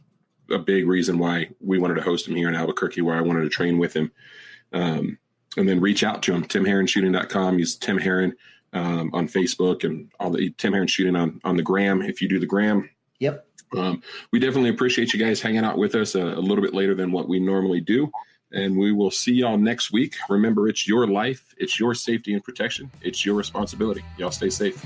a big reason why we wanted to host him here in Albuquerque, where I wanted to train with him. And then reach out to him, timherronshooting.com. Use Tim Herron on Facebook and all the Tim Herron Shooting on the gram. If you do the gram. Yep. We definitely appreciate you guys hanging out with us a little bit later than what we normally do. And we will see y'all next week. Remember, it's your life. It's your safety and protection. It's your responsibility. Y'all stay safe.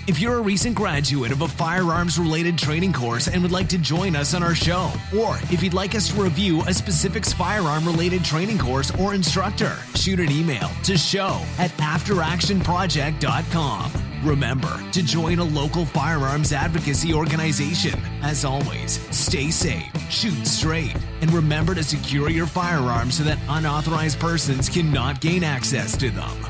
If you're a recent graduate of a firearms-related training course and would like to join us on our show, or if you'd like us to review a specific firearm-related training course or instructor, shoot an email to show@afteractionproject.com. Remember to join a local firearms advocacy organization. As always, stay safe, shoot straight, and remember to secure your firearms so that unauthorized persons cannot gain access to them.